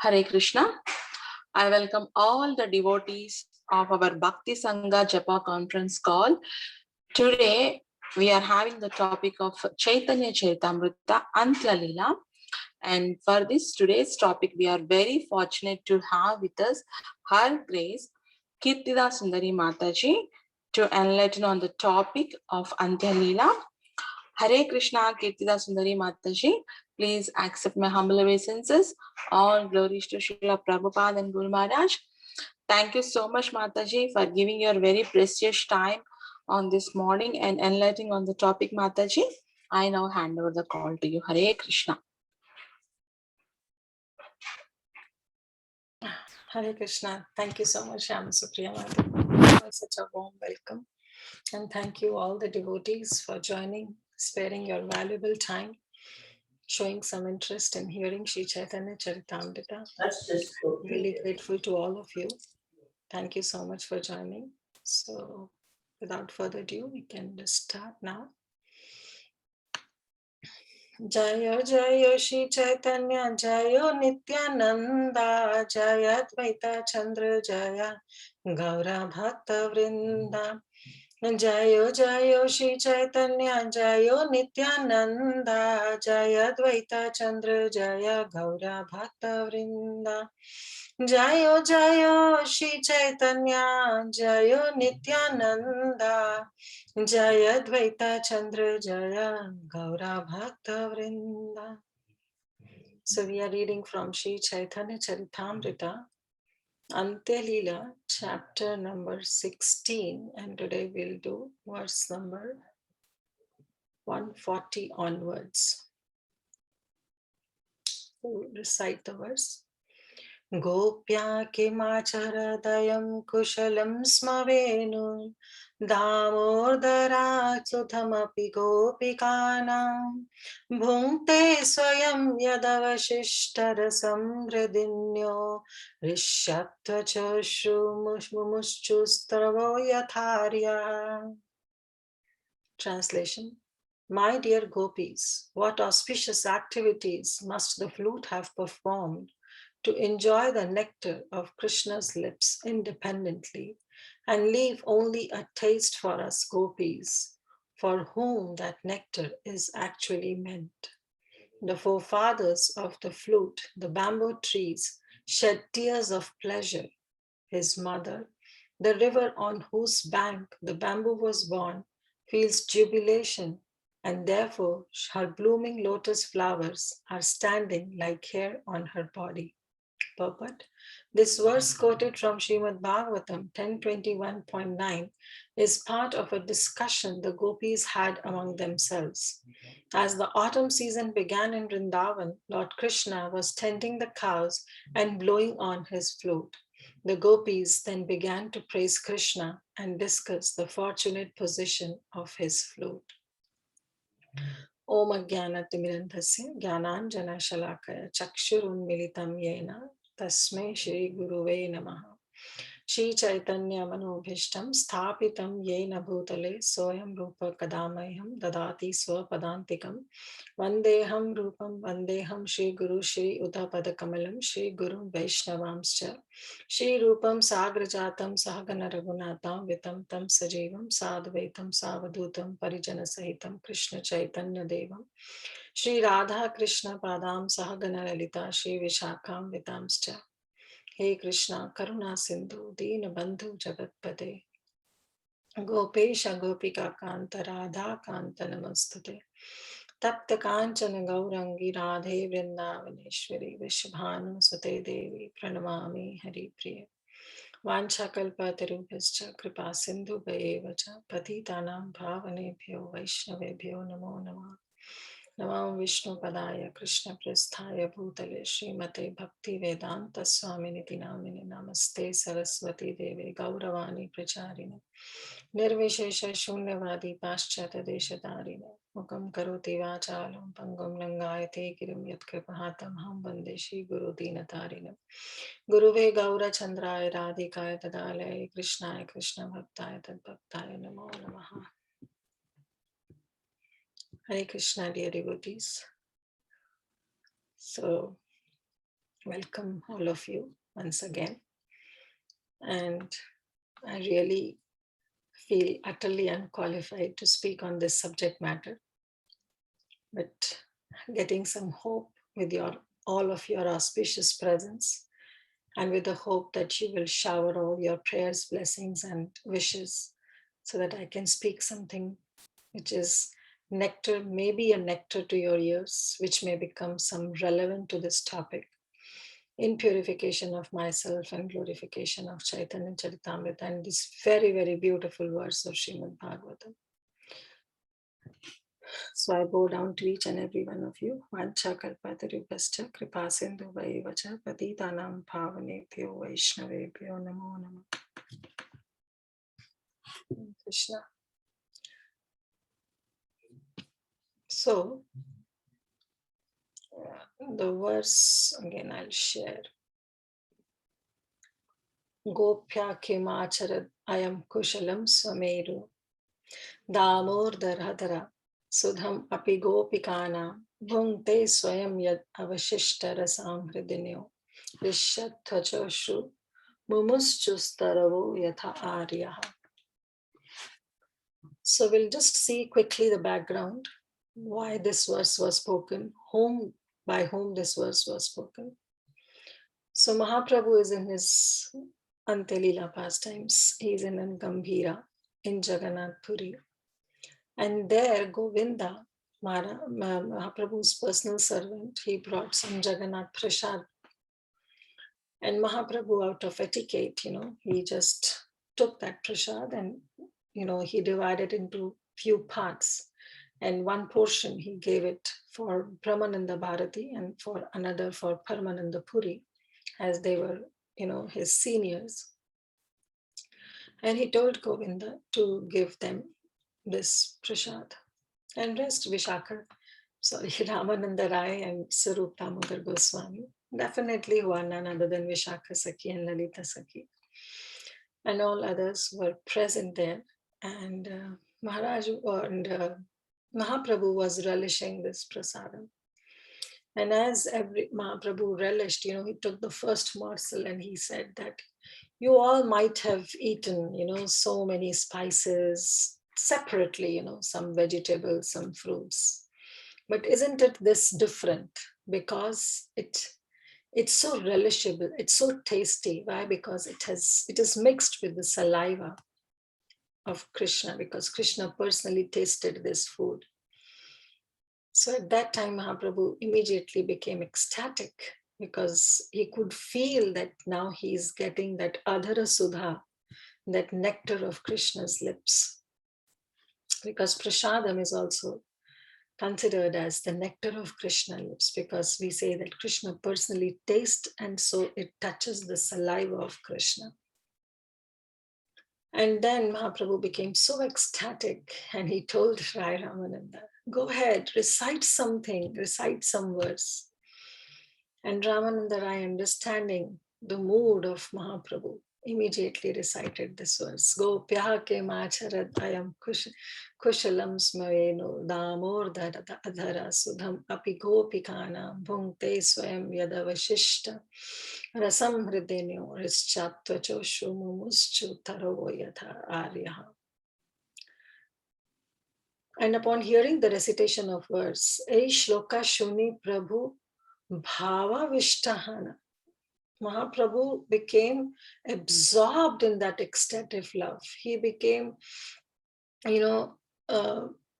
Hare Krishna. I welcome all the devotees of our Bhakti Sangha Japa conference call. Today, we are having the topic of Caitanya Caritamrta Antya lila. And for this today's topic, we are very fortunate to have with us Her Grace Kirtida Sundari Mataji to enlighten on the topic of Antya lila. Hare Krishna, Kirtida Sundari Mataji. Please accept my humble obeisances. All glories to Srila Prabhupada and Guru Maharaj. Thank you so much, Mataji, for giving your very precious time on this morning and enlightening on the topic, Mataji. I now hand over the call to you. Hare Krishna. Hare Krishna. Thank you so much, Shama Supriya for such a warm welcome. And thank you all the devotees for joining, sparing your valuable time, showing some interest in hearing Shri Caitanya Caritamrta. Really grateful to all of you. Thank you so much for joining. So without further ado, we can just start now. Jaya Jaya Shri Caitanya Jaya Nityananda Jaya Advaita Chandra Jaya Gaura Bhakta Vrinda Jaya Jaya Shri Caitanya Jaya Nityananda Jaya Advaita Chandra Jaya Gaura Bhakta Vrinda Jaya Jaya Shri Caitanya Jaya Nityananda Jaya Dvaita Chandra Jaya Gaura Bhakta Vrinda. So we are reading from Shri Caitanya Caritamrta Antya lila, chapter number 16, and today we'll do verse number 140 onwards. So recite the verse. Gopya kimacharadayam kushalam smavenu Damodara sudhamapi gopikanam bhunte swayam yadavashishtarasam hridinyo rishyatva chashru mushmushchustravo yatharya. Translation. My dear gopis, what auspicious activities must the flute have performed to enjoy the nectar of Krishna's lips independently and leave only a taste for us gopis, for whom that nectar is actually meant. The forefathers of the flute, the bamboo trees, shed tears of pleasure. His mother, the river on whose bank the bamboo was born, feels jubilation, and therefore her blooming lotus flowers are standing like hair on her body. Purport. This verse quoted from Srimad Bhagavatam 10.21.9 is part of a discussion the gopis had among themselves. As the autumn season began in Vrindavan, Lord Krishna was tending the cows and blowing on his flute. The gopis then began to praise Krishna and discuss the fortunate position of his flute. Om Ajnanatimirandhasya Jnananjana Shalakaya Chakshurunmilitam Yena Tasmai Shri Guruve Namaha. Shri Caitanya Manobhishtam Sthapitam Yena Bhutale Soyam Rupa Kadamayam Dadati Swapadantikam Vandeham Rupam Vandeham Shri Guru Shri Uttapada Kamalam Shri Guru Vaishnavamscha Shri Rupam Sagrajatam Sahagana Raghunatam Vitam Tam Sajivam Sadvaitam Savadutam Parijana Sahitam Krishna Chaitanya Devam Shri Radha Krishna Padam Sahagana Lalita Shri Vishakam Vitamscha. Hey Krishna, Karuna Sindhu, Deen Bandhu Jagatpate, Gopesha Gopika Kanta Radha Kanta Namastute, Tapta Kanchana Gaurangi Radhe Vrindavaneshwari, Vishabhanu Sute Devi, Pranamami Hari Priya, Vanchakalpatarubhascha, Kripa Sindhu Bhayevacha, Patitanam Bhavanebhyo, Vaishnavebhyo Namo Namah. Namo Vishnu Padaya Krishna Prasthaya Bhutale Srimate Bhakti Vedanta Swaminiti Namine Namaste Saraswati Deve Gauravani Pracharine Nirvishesha Shunyavadi Paschata Deshatarine Mukam Karoti Vachalam Pangam Nangayate Girim Yat Kripahatam Ham Bande Shri Guru Dinatarine Guruve Gaura Chandraya Radhikaya Tadalaya Krishnaya Krishna Bhaktaya Tad Bhaktaya Namo Namaha. Hare Krishna, dear devotees. So, welcome all of you once again. And I really feel utterly unqualified to speak on this subject matter, but getting some hope with all of your auspicious presence, and with the hope that you will shower all your prayers, blessings, and wishes, so that I can speak something which is nectar, maybe a nectar to your ears, which may become some relevant to this topic, in purification of myself and glorification of Caitanya Caritamrta, and this very, very beautiful verse of Srimad Bhagavatam. So I bow down to each and every one of you. Vancha kalpatarubhascha kripa sindhu vacha patitanam pavanebhyo vaishnavebhyo namo namo. Krishna. So the verse again I'll share. Gopya kimacharad ayam kushalam swameru Damodara Sudham api gopikana bhungte swayam yad avashishta rasam hridinyo rishat thachoshu mumuschustaravo yatha aryaha. So we'll just see quickly the background, why this verse was spoken, by whom this verse was spoken. So Mahaprabhu is in his Antya lila pastimes. He is in Gambhira in Jagannath Puri. And there Govinda, Mahaprabhu's personal servant, he brought some Jagannath Prasad. And Mahaprabhu, out of etiquette, he just took that Prasad and, he divided into few parts. And one portion he gave it for Brahmananda Bharati and for another for Paramananda Puri, as they were, his seniors. And he told Govinda to give them this Prasad. And rest Ramananda Rai and Sarup Damodar Goswami, definitely who are none other than Vishakha Sakhi and Lalita Sakhi. And all others were present there. And Mahaprabhu was relishing this prasadam. And as every Mahaprabhu relished, he took the first morsel and he said that you all might have eaten, so many spices separately, some vegetables, some fruits. But isn't it this different? Because it's so relishable, it's so tasty. Why? Because it is mixed with the saliva of Krishna, because Krishna personally tasted this food. So at that time, Mahaprabhu immediately became ecstatic, because he could feel that now he is getting that adhara sudha, that nectar of Krishna's lips. Because prasadam is also considered as the nectar of Krishna's lips, because we say that Krishna personally tastes, and so it touches the saliva of Krishna. And then Mahaprabhu became so ecstatic, and he told Rai Ramananda, go ahead, recite some verse. And Ramananda Rai, understanding the mood of Mahaprabhu, immediately recited this verse. Gopya ke macharad ayam kushalam smaveno damodara adhara sudham api gopikana bhungte swayam yadavashishta rasam hridenyo rischattvachoshu mumuschu taravo yatha aryaha. And upon hearing the recitation of verse, Ei shloka shuni prabhu bhava vishtahana, Mahaprabhu became absorbed in that ecstatic love. He became,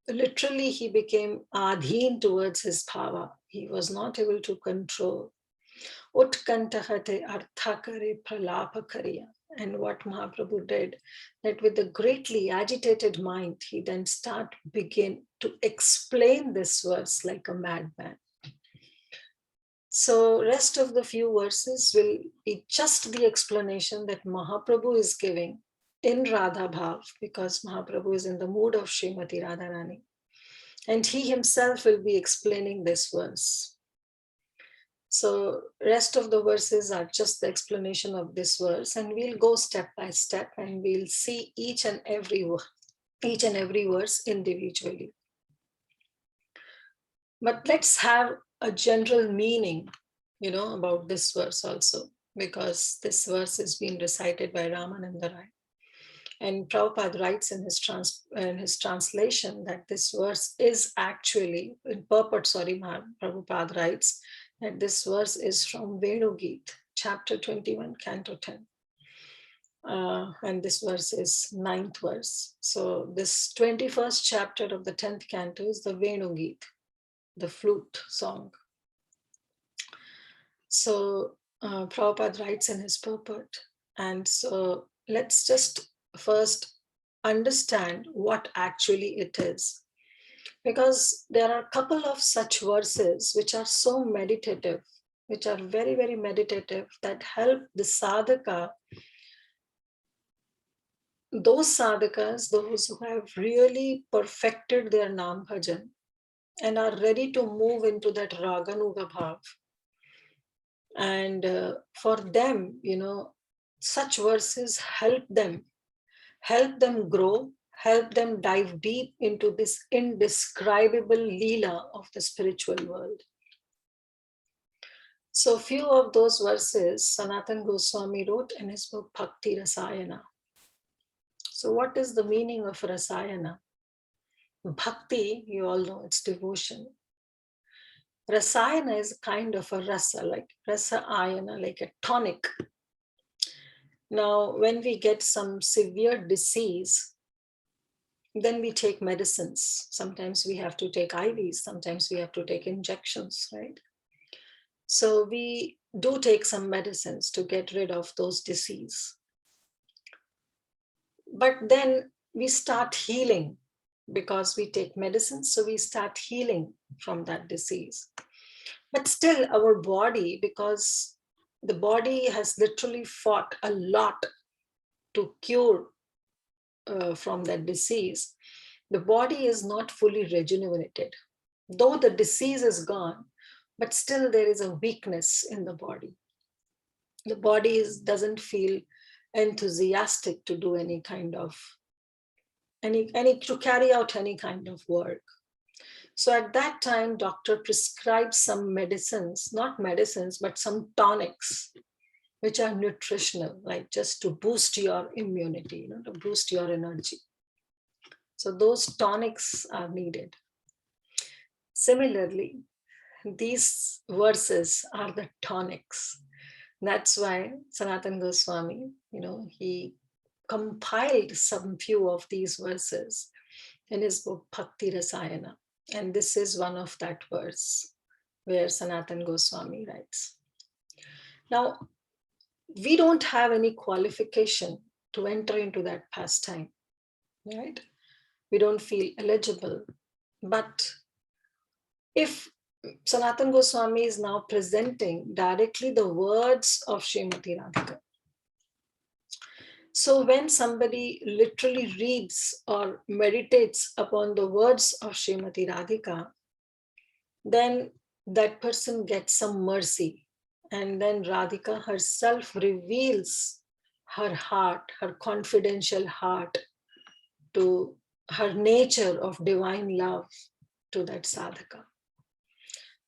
literally he became adheen towards his bhava. He was not able to control. Utkantahate arthakare pralapakariya. And what Mahaprabhu did, that with a greatly agitated mind, he then begin to explain this verse like a madman. So rest of the few verses will be just the explanation that Mahaprabhu is giving in Radha Bhav, because Mahaprabhu is in the mood of Srimati Radharani. And he himself will be explaining this verse. So rest of the verses are just the explanation of this verse, and we'll go step by step and we'll see each and every verse individually. But let's have a general meaning about this verse also, because this verse is being recited by Ramananda Rai. And Prabhupada writes in his translation that this verse is actually, in purport, Prabhupada writes that this verse is from Venu Geet, chapter 21, canto 10. And this verse is 9th verse. So this 21st chapter of the 10th canto is the Venu Geet, the flute song. So Prabhupada writes in his purport. And so let's just first understand what actually it is. Because there are a couple of such verses which are so meditative, which are very, very meditative, that help the sadhaka, those sadhakas, those who have really perfected their Nam Bhajan and are ready to move into that Raganuga Bhav. And for them, such verses help them grow, help them dive deep into this indescribable lila of the spiritual world. So few of those verses Sanatana Goswami wrote in his book Bhakti Rasayana. So what is the meaning of Rasayana? Bhakti, you all know, it's devotion. Rasayana is a kind of a rasa, like rasa ayana, like a tonic. Now, when we get some severe disease, then we take medicines. Sometimes we have to take IVs, sometimes we have to take injections, right? So we do take some medicines to get rid of those diseases. But then we start healing because we take medicines, so we start healing from that disease. But still our body, because the body has literally fought a lot to cure from that disease, the body is not fully rejuvenated. Though the disease is gone, but still there is a weakness in the body. The body doesn't feel enthusiastic to do any kind of, to carry out any kind of work. So at that time, doctor prescribes some medicines, not medicines, but some tonics, which are nutritional, like just to boost your immunity, to boost your energy. So those tonics are needed. Similarly, these verses are the tonics. That's why Sanatana Goswami, he compiled some few of these verses in his book Bhakti Rasayana. And this is one of that verse where Sanatana Goswami writes. Now, we don't have any qualification to enter into that pastime, right? We don't feel eligible. But if Sanatana Goswami is now presenting directly the words of Srimati Radhika, so when somebody literally reads or meditates upon the words of Srimati Radhika, then that person gets some mercy. And then Radhika herself reveals her heart, her confidential heart, to her nature of divine love to that sadhaka.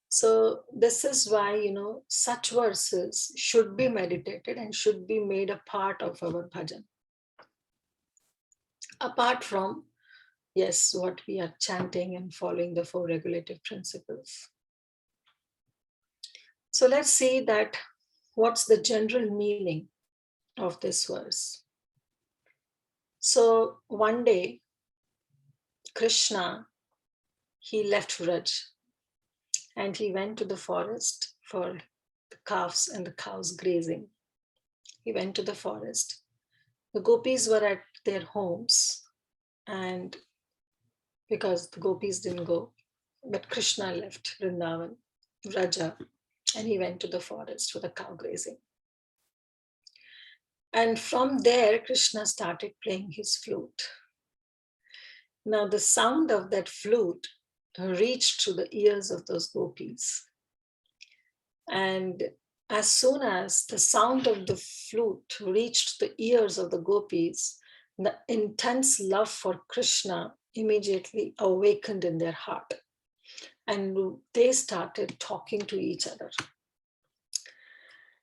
So this is why, such verses should be meditated and should be made a part of our bhajan. Apart from, yes, what we are chanting and following the 4 regulative principles. So let's see that what's the general meaning of this verse. So one day, Krishna, he left Vraj and he went to the forest for the calves and the cows grazing. He went to the forest. The gopis were at their homes, and because the gopis didn't go, but Krishna left Vrindavan, Vraja, and he went to the forest for the cow grazing. And from there, Krishna started playing his flute. Now the sound of that flute reached to the ears of those gopis. And as soon as the sound of the flute reached the ears of the gopis, the intense love for Krishna immediately awakened in their heart. And they started talking to each other.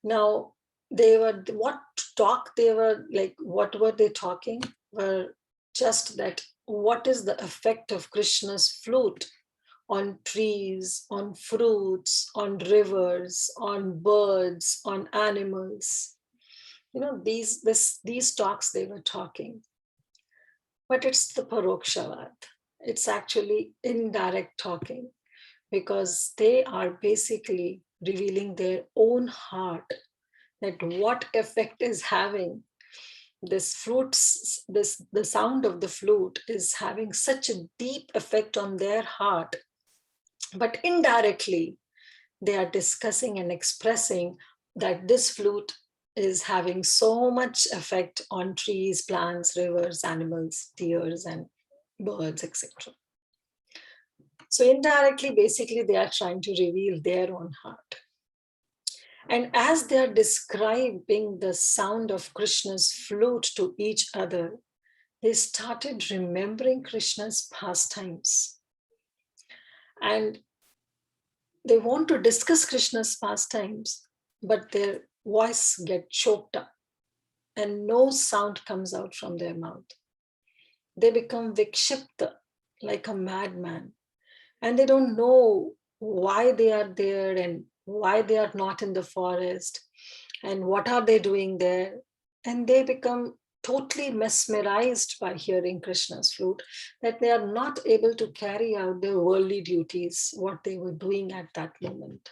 Now, what talk they were like, what were they talking? Were just that what is the effect of Krishna's flute on trees, on fruits, on rivers, on birds, on animals. These talks they were talking. But it's the parokshavad. It's actually indirect talking, because they are basically revealing their own heart, that what effect is having this flutes, the sound of the flute is having such a deep effect on their heart. But indirectly, they are discussing and expressing that this flute is having so much effect on trees, plants, rivers, animals, deers, and birds, etc. So indirectly, basically, they are trying to reveal their own heart. And as they are describing the sound of Krishna's flute to each other, they started remembering Krishna's pastimes. And they want to discuss Krishna's pastimes, but their voice gets choked up and no sound comes out from their mouth. They become vikshipta, like a madman, and they don't know why they are there and why they are not in the forest and what are they doing there. And they become totally mesmerized by hearing Krishna's flute, that they are not able to carry out their worldly duties, what they were doing at that moment.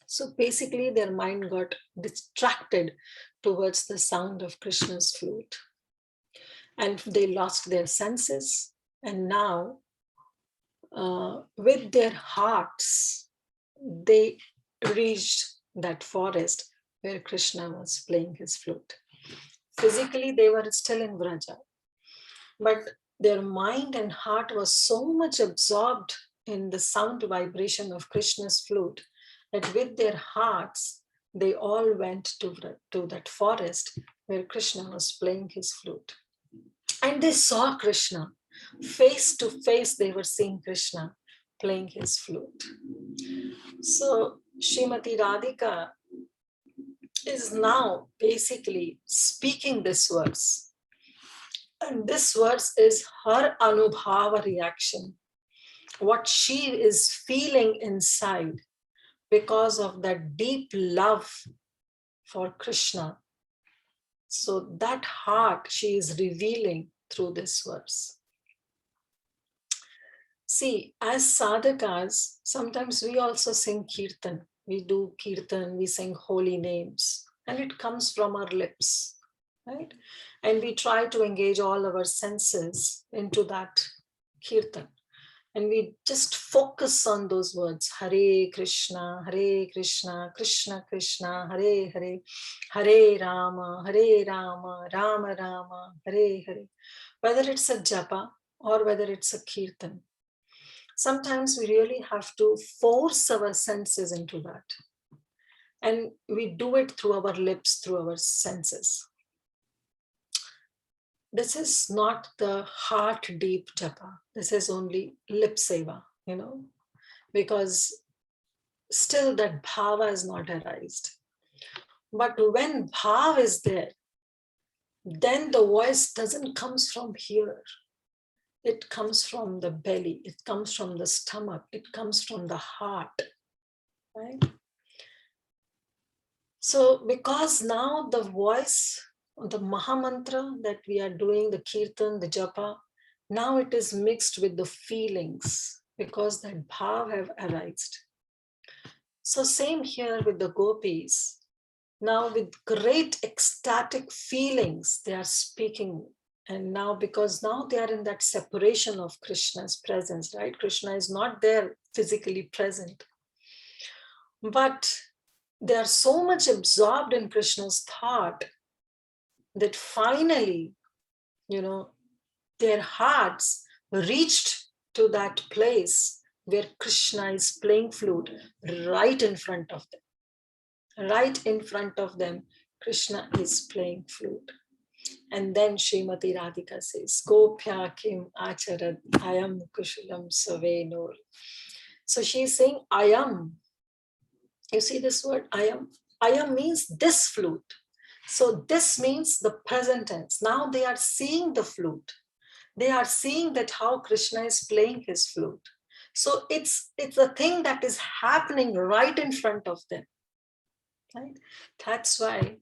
So basically, their mind got distracted towards the sound of Krishna's flute. And they lost their senses. And now, with their hearts, they reached that forest where Krishna was playing his flute. Physically, they were still in Vraja, but their mind and heart was so much absorbed in the sound vibration of Krishna's flute that with their hearts, they all went to that forest where Krishna was playing his flute. And they saw Krishna. Face to face, they were seeing Krishna playing his flute. So Srimati Radhika is now basically speaking this verse. And this verse is her anubhava reaction, what she is feeling inside because of that deep love for Krishna. So that heart she is revealing through this verse. See, as sadhakas, sometimes we also sing kirtan. We do kirtan, we sing holy names, and it comes from our lips, right? And we try to engage all our senses into that kirtan. And we just focus on those words, Hare Krishna, Krishna Krishna, Hare Hare, Hare Rama, Rama Rama, Hare Hare. Whether it's a japa or whether it's a kirtan, sometimes we really have to force our senses into that. And we do it through our lips, through our senses. This is not the heart deep japa. This is only lip seva, because still that bhava is not arised. But when bhava is there, then the voice doesn't come from here. It comes from the belly. It comes from the stomach. It comes from the heart, right? So because now the voice, the Mahamantra that we are doing, the Kirtan, the Japa, now it is mixed with the feelings because that bhav have arisen. So same here with the gopis. Now with great ecstatic feelings, they are speaking. And now because now they are in that separation of Krishna's presence, right? Krishna is not there physically present. But they are so much absorbed in Krishna's thought that finally, their hearts reached to that place where Krishna is playing flute right in front of them. Right in front of them, Krishna is playing flute. And then Srimati Radhika says, Gopya kim acharad ayam kushalam savenor. So she's saying, I am. You see this word, I am? Ayam means this flute. So this means the present tense. Now they are seeing the flute. They are seeing that how Krishna is playing his flute. So it's a thing that is happening right in front of them. Right? That's why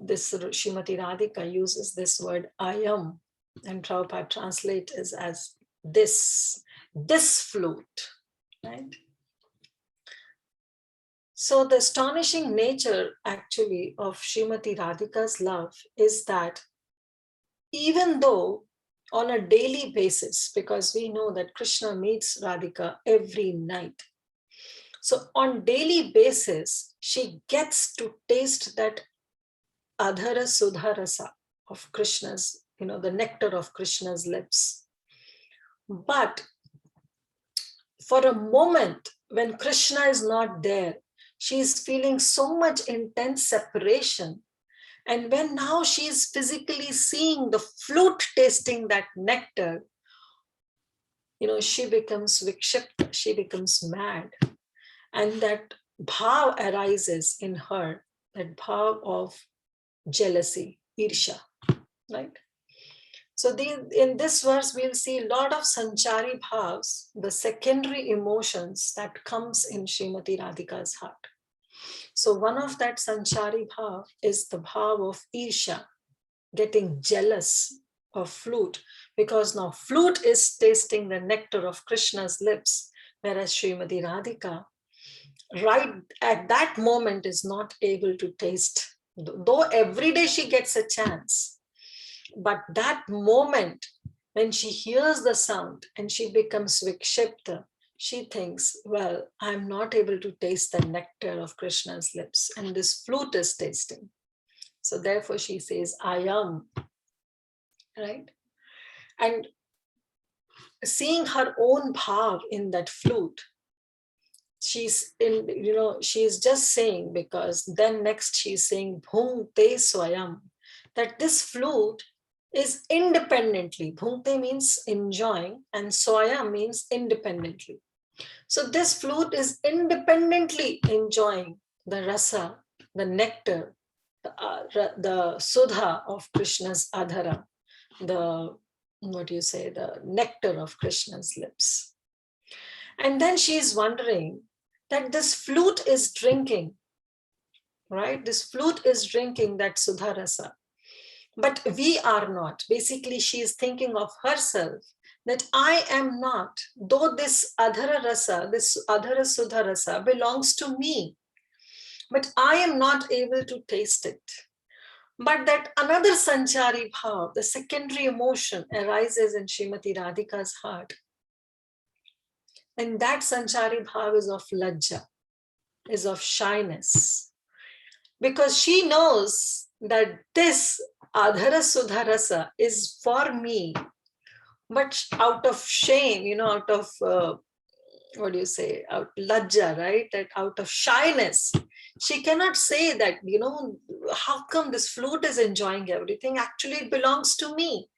this Srimati Radhika uses this word ayam, and Prabhupada translates it as this flute. Right? So the astonishing nature actually of Srimati Radhika's love is that even though on a daily basis, because we know that Krishna meets Radhika every night. So on daily basis, she gets to taste that adhara sudharasa of Krishna's, the nectar of Krishna's lips. But for a moment, when Krishna is not there, she is feeling so much intense separation. And when now she is physically seeing the flute tasting that nectar, she becomes vikshipta, she becomes mad. And that bhav arises in her, that bhav of jealousy, irsha, right? So in this verse, we'll see a lot of sanchari bhavs, the secondary emotions that comes in Srimati Radhika's heart. So one of that sanchari bhav is the bhav of irsha, getting jealous of flute, because now flute is tasting the nectar of Krishna's lips, whereas Srimati Radhika, right at that moment, is not able to taste, though every day she gets a chance. But that moment when she hears the sound and she becomes vikshipta, she thinks, well, I'm not able to taste the nectar of Krishna's lips, and this flute is tasting. So therefore she says, I am, right? And seeing her own bhav in that flute, she's just saying, because then next she's saying, bhungte swayam, that this flute is independently, bhungte means enjoying, and swayam means independently. So this flute is independently enjoying the rasa, the nectar, the sudha of Krishna's adhara, the nectar of Krishna's lips. And then she is wondering that this flute is drinking, right? This flute is drinking that sudha rasa. But we are not. Basically, she is thinking of herself that I am not, though this adhara rasa, this adhara sudha rasa belongs to me, but I am not able to taste it. But that another sanchari bhav, the secondary emotion, arises in Srimati Radhika's heart. And that sanchari bhav is of lajja, is of shyness. Because she knows that this adhara sudha rasa is for me, but out of shame, out of, out lajja, right? That out of shyness, she cannot say that, how come this flute is enjoying everything? Actually, it belongs to me.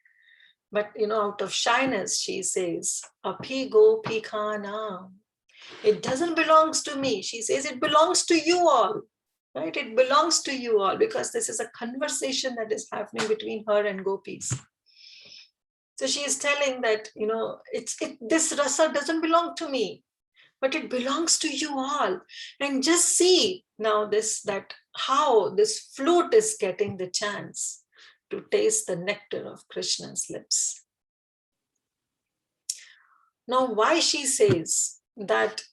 But, out of shyness, she says, Api gopi khana. It doesn't belong to me. She says, it belongs to you all. Right? It belongs to you all, because this is a conversation that is happening between her and gopis. So she is telling that, this rasa doesn't belong to me, but it belongs to you all. And just see now how this flute is getting the chance to taste the nectar of Krishna's lips. Now, why she says that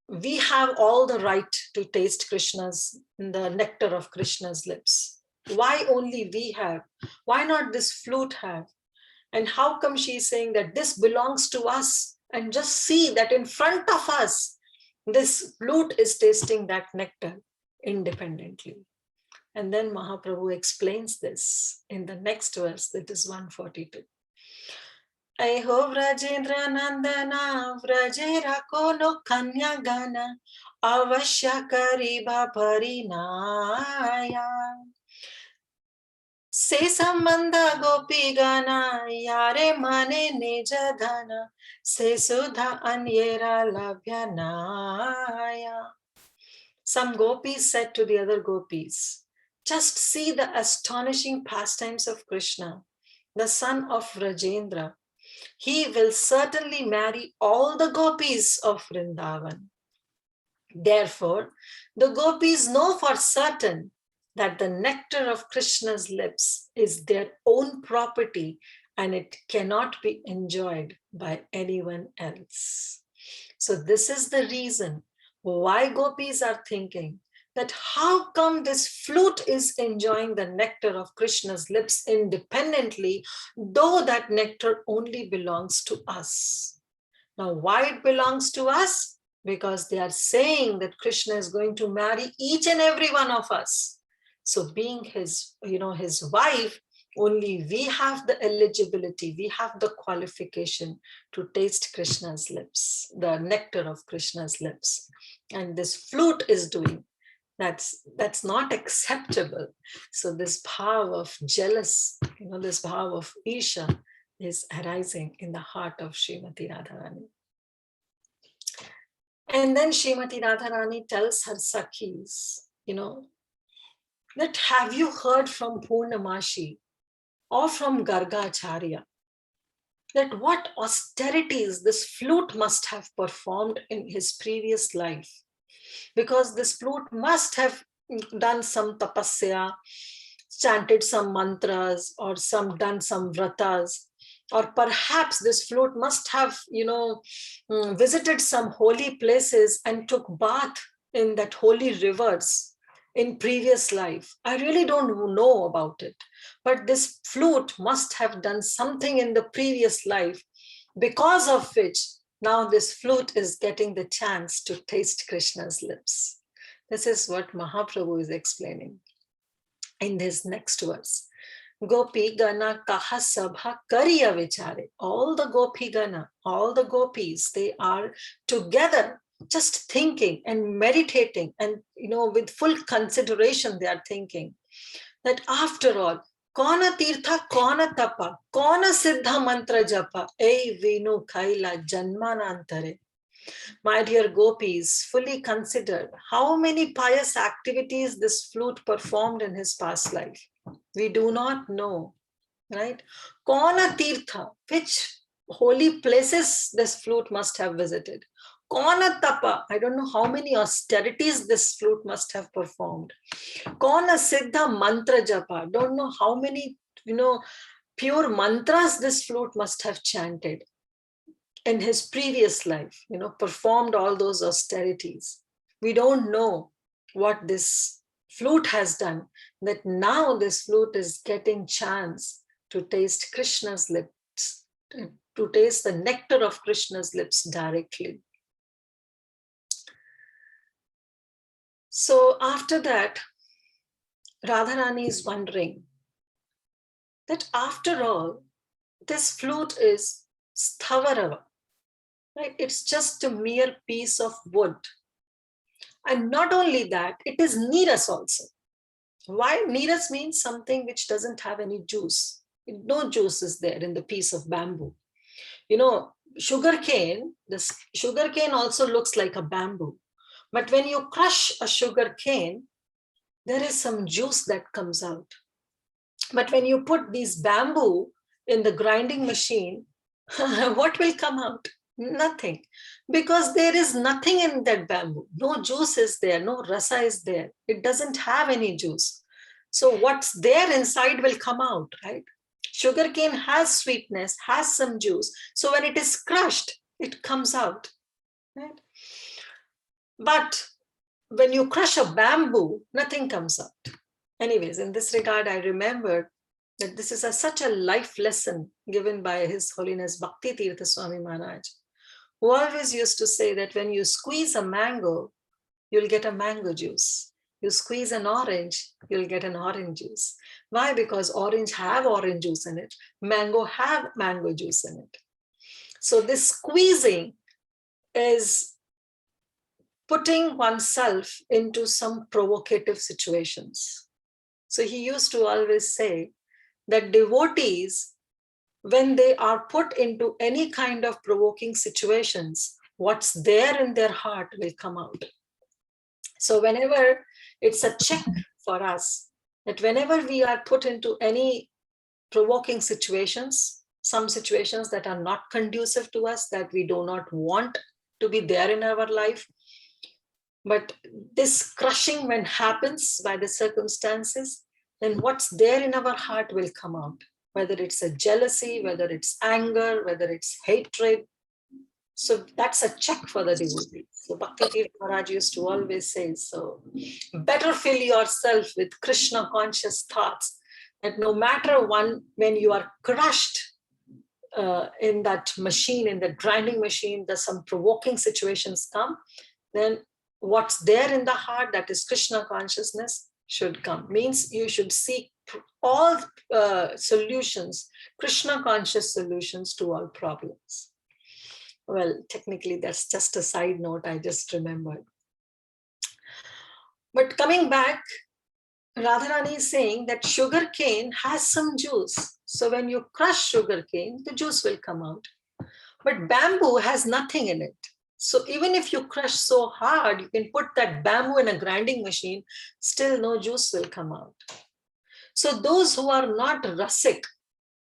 we have all the right to taste the nectar of Krishna's lips. Why only we have? Why not this flute have? And how come she's saying that this belongs to us? And just see that in front of us, this flute is tasting that nectar independently. And then Mahaprabhu explains this in the next verse, that is 142. Aiho Vrajendra Nandana Vrajera Kolo Kanya Gana Avashya Kariba Parinaya Se Sambandha Gopi Gana Yare Mane Nija Dhana Se Sudha Anyera Labhyanaya. Some gopis said to the other gopis, just see the astonishing pastimes of Krishna, the son of Rajendra. He will certainly marry all the gopis of Vrindavan. Therefore, the gopis know for certain that the nectar of Krishna's lips is their own property and it cannot be enjoyed by anyone else. So this is the reason why gopis are thinking that how come this flute is enjoying the nectar of Krishna's lips independently, though that nectar only belongs to us. Now, why it belongs to us? Because they are saying that Krishna is going to marry each and every one of us. So being his wife, only we have the eligibility, we have the qualification to taste Krishna's lips, the nectar of Krishna's lips. And this flute is doing, that's not acceptable. So this power of jealous, this power of Isha is arising in the heart of Srimati Radharani. And then Srimati Radharani tells her Sakhis, that have you heard from Purnamashi or from Gargacharya that what austerities this flute must have performed in his previous life? Because this flute must have done some tapasya, chanted some mantras, or done some vratas, or perhaps this flute must have, visited some holy places and took bath in that holy rivers in previous life. I really don't know about it, but this flute must have done something in the previous life, because of which now this flute is getting the chance to taste Krishna's lips. This is what Mahaprabhu is explaining in this next verse. Gopi Gana Kaha Sabha Kariya Vichare. All the Gopi Gana, all the gopis, they are together just thinking and meditating, and with full consideration they are thinking that after all, Kona Tirtha, Kona Tapa, Kona Siddha Mantra Japa, Ei Vinu Kaila Janmanantare. My dear gopis, fully consider how many pious activities this flute performed in his past life. We do not know, right? Kona Tirtha, which holy places this flute must have visited. Kona Tapa, I don't know how many austerities this flute must have performed. Kona Siddha Mantra Japa, don't know how many, pure mantras this flute must have chanted in his previous life, performed all those austerities. We don't know what this flute has done, that now this flute is getting chance to taste Krishna's lips, to taste the nectar of Krishna's lips directly. So after that, Radharani is wondering that after all, this flute is sthavarava, right? It's just a mere piece of wood. And not only that, it is neeras also. Why? Neeras means something which doesn't have any juice. No juice is there in the piece of bamboo. Sugarcane, this sugarcane also looks like a bamboo. But when you crush a sugarcane, there is some juice that comes out. But when you put these bamboo in the grinding machine, what will come out? Nothing. Because there is nothing in that bamboo. No juice is there, no rasa is there. It doesn't have any juice. So what's there inside will come out, right? Sugarcane has sweetness, has some juice. So when it is crushed, it comes out, right? But when you crush a bamboo, nothing comes out. Anyways, in this regard, I remember that this is such a life lesson given by His Holiness Bhakti Tirtha Swami Maharaj, who always used to say that when you squeeze a mango, you'll get a mango juice. You squeeze an orange, you'll get an orange juice. Why? Because orange have orange juice in it. Mango have mango juice in it. So this squeezing is putting oneself into some provocative situations. So he used to always say that devotees, when they are put into any kind of provoking situations, what's there in their heart will come out. So whenever it's a check for us, that whenever we are put into any provoking situations, some situations that are not conducive to us, that we do not want to be there in our life, but this crushing when happens by the circumstances, then what's there in our heart will come out, whether it's a jealousy, whether it's anger, whether it's hatred. So that's a check for the devotee. So Bhakti Tirtha Maharaj used to always say, so better fill yourself with Krishna conscious thoughts, that no matter when you are crushed in that machine, in the grinding machine, there's some provoking situations come, then what's there in the heart, that is Krishna consciousness, should come. Means you should seek all solutions, Krishna conscious solutions to all problems. Well, technically, that's just a side note I just remembered. But coming back, Radharani is saying that sugar cane has some juice. So when you crush sugar cane, the juice will come out. But bamboo has nothing in it. So even if you crush so hard, you can put that bamboo in a grinding machine, still no juice will come out. So those who are not rasic,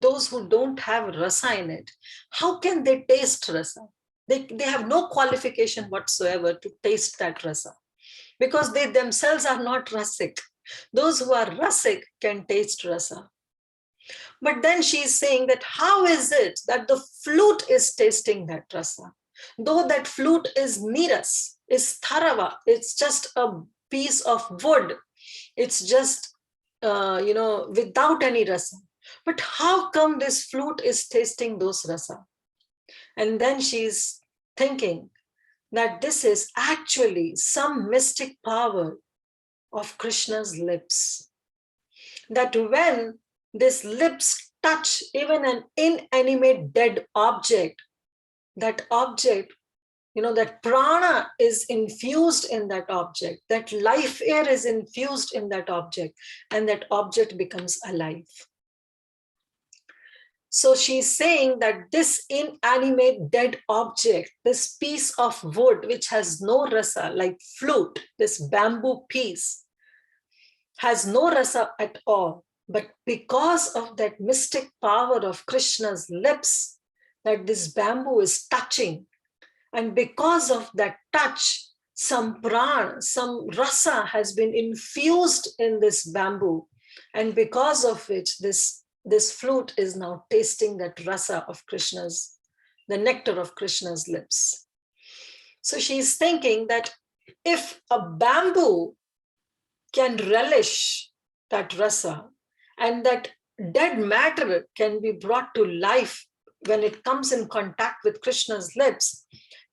those who don't have rasa in it, how can they taste rasa? They have no qualification whatsoever to taste that rasa, because they themselves are not rasic. Those who are rasic can taste rasa. But then she is saying that how is it that the flute is tasting that rasa? Though that flute is niras, is tharava, it's just a piece of wood. It's just, without any rasa. But how come this flute is tasting those rasa? And then she's thinking that this is actually some mystic power of Krishna's lips. That when these lips touch even an inanimate dead object, that object, that prana is infused in that object, that life air is infused in that object, and that object becomes alive. So she's saying that this inanimate dead object, this piece of wood which has no rasa, like flute, this bamboo piece, has no rasa at all. But because of that mystic power of Krishna's lips, that this bamboo is touching, and because of that touch, some prana, some rasa has been infused in this bamboo, and because of which this flute is now tasting that rasa of Krishna's, the nectar of Krishna's lips. So she's thinking that if a bamboo can relish that rasa, and that dead matter can be brought to life when it comes in contact with Krishna's lips,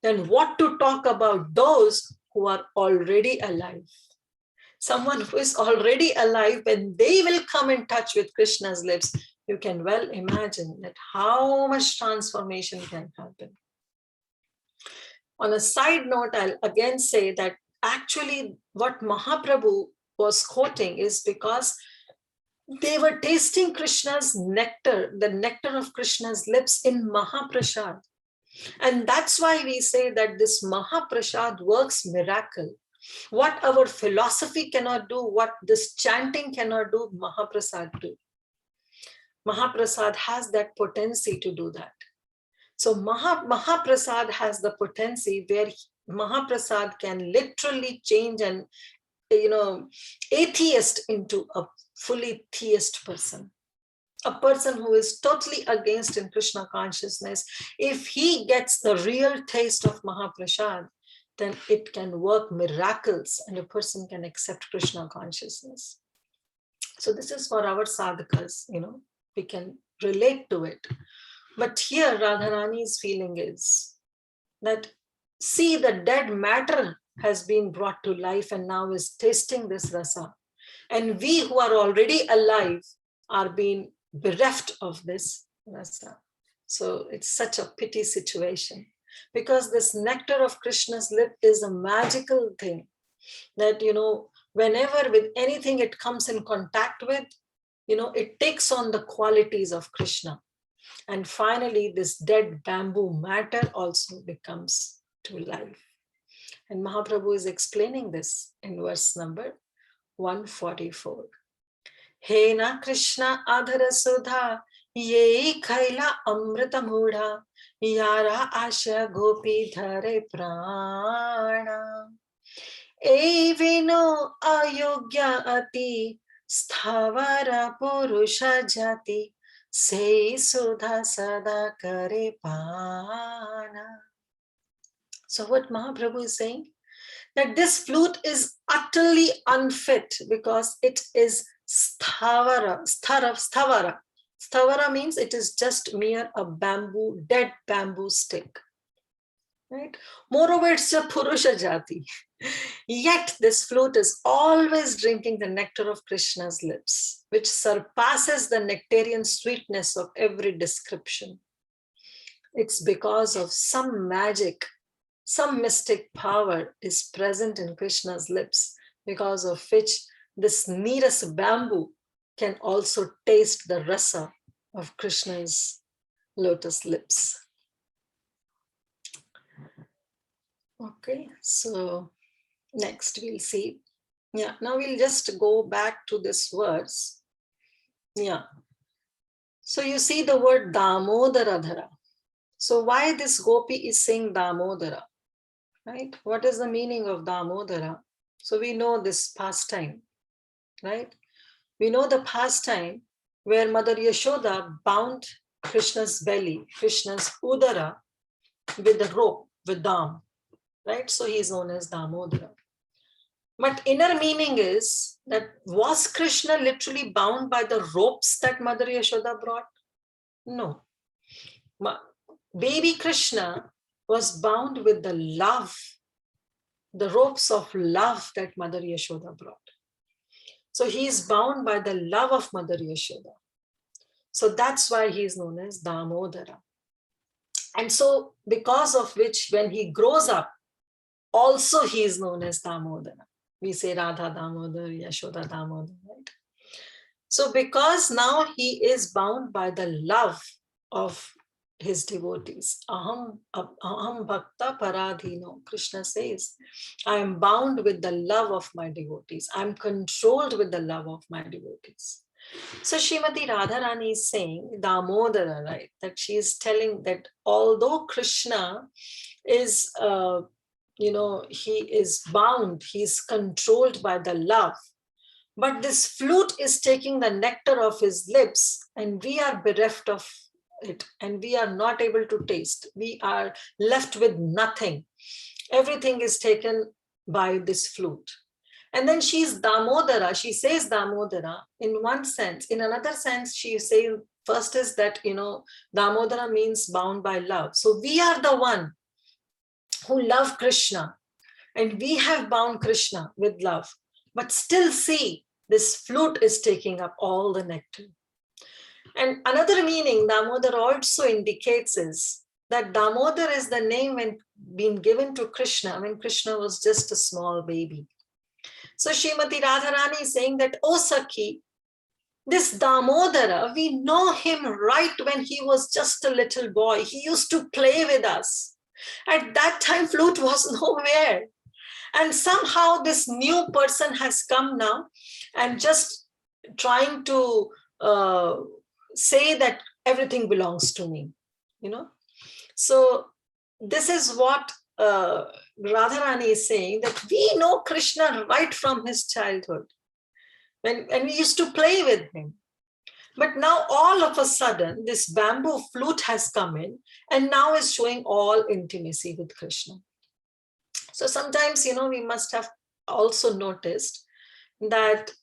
then what to talk about those who are already alive? Someone who is already alive, when they will come in touch with Krishna's lips, you can well imagine that how much transformation can happen. On a side note, I'll again say that actually what Mahaprabhu was quoting is because they were tasting Krishna's nectar, the nectar of Krishna's lips in Mahaprasad. And that's why we say that this Mahaprasad works miracle. What our philosophy cannot do, what this chanting cannot do, Mahaprasad do. Mahaprasad has that potency to do that. So Mahaprasad has the potency where Mahaprasad can literally change an atheist into a fully theist person. A person who is totally against in Krishna consciousness, if he gets the real taste of Mahaprasad, then it can work miracles and a person can accept Krishna consciousness. So this is for our sadhakas, we can relate to it. But here Radharani's feeling is that, see, the dead matter has been brought to life and now is tasting this rasa. And we who are already alive are being bereft of this rasa. So it's such a pity situation, because this nectar of Krishna's lip is a magical thing that, whenever with anything it comes in contact with, it takes on the qualities of Krishna. And finally, this dead bamboo matter also becomes to life. And Mahaprabhu is explaining this in verse number 144. Hena Krishna Adhara Sudha Ye Kaila Amrita Mudha Yara Asha Gopi Dhare Prana Evino Ayogya Ati Sthavara Purusha Jati Sei Sudha Sada Kare Pana. So what Mahaprabhu is saying? That this flute is utterly unfit because it is sthavara. Sthavara means it is just mere a bamboo, dead bamboo stick. Right? Moreover, it's a Purusha Jati. Yet this flute is always drinking the nectar of Krishna's lips, which surpasses the nectarian sweetness of every description. It's because of some magic, some mystic power is present in Krishna's lips, because of which this neerus bamboo can also taste the rasa of Krishna's lotus lips. Okay, so next we'll see. Yeah, now we'll just go back to this verse. Yeah. So you see the word Damodara Dhara. So why this gopi is saying Damodara? Right? What is the meaning of Damodara? So we know this pastime, right? We know the pastime where Mother Yashoda bound Krishna's belly, Krishna's udara, with a rope, with dam, right? So he is known as Damodara. But inner meaning is that was Krishna literally bound by the ropes that Mother Yashoda brought? No. Baby Krishna was bound with the love, the ropes of love that Mother Yashoda brought. So he is bound by the love of Mother Yashoda. So that's why he is known as Damodara. And so because of which when he grows up, also he is known as Damodara. We say Radha Damodar, Yashoda Damodar, right? So because now he is bound by the love of his devotees. Aham bhakta paradhino. Krishna says, I am bound with the love of my devotees. I am controlled with the love of my devotees. So Srimati Radharani is saying, Damodara, right? That she is telling that although Krishna is, he is bound, he is controlled by the love, but this flute is taking the nectar of his lips and we are bereft of it and we are not able to taste. We are left with nothing. Everything is taken by this flute. And then she's Damodara, she says Damodara in one sense. In another sense, she says, first is that, Damodara means bound by love. So we are the one who love Krishna and we have bound Krishna with love. But still see, this flute is taking up all the nectar. And another meaning Damodar also indicates is that Damodar is the name when being given to Krishna when Krishna was just a small baby. So Srimati Radharani is saying that, oh Sakhi, this Damodara, we know him right when he was just a little boy. He used to play with us. At that time, flute was nowhere. And somehow this new person has come now and just trying to say that everything belongs to me, So this is what Radharani is saying, that we know Krishna right from his childhood. And we used to play with him. But now all of a sudden, this bamboo flute has come in and now is showing all intimacy with Krishna. So sometimes, we must have also noticed that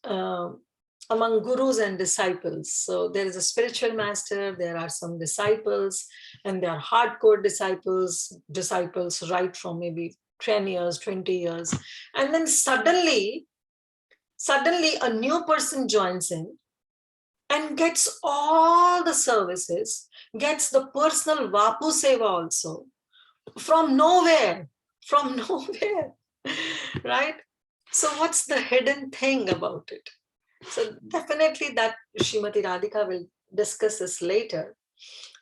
among gurus and disciples, so there is a spiritual master, there are some disciples, and there are hardcore disciples right from maybe 10 years, 20 years. And then suddenly a new person joins in and gets all the services, gets the personal Vapu Seva also, from nowhere, right? So what's the hidden thing about it? So definitely that Srimati Radhika will discuss this later.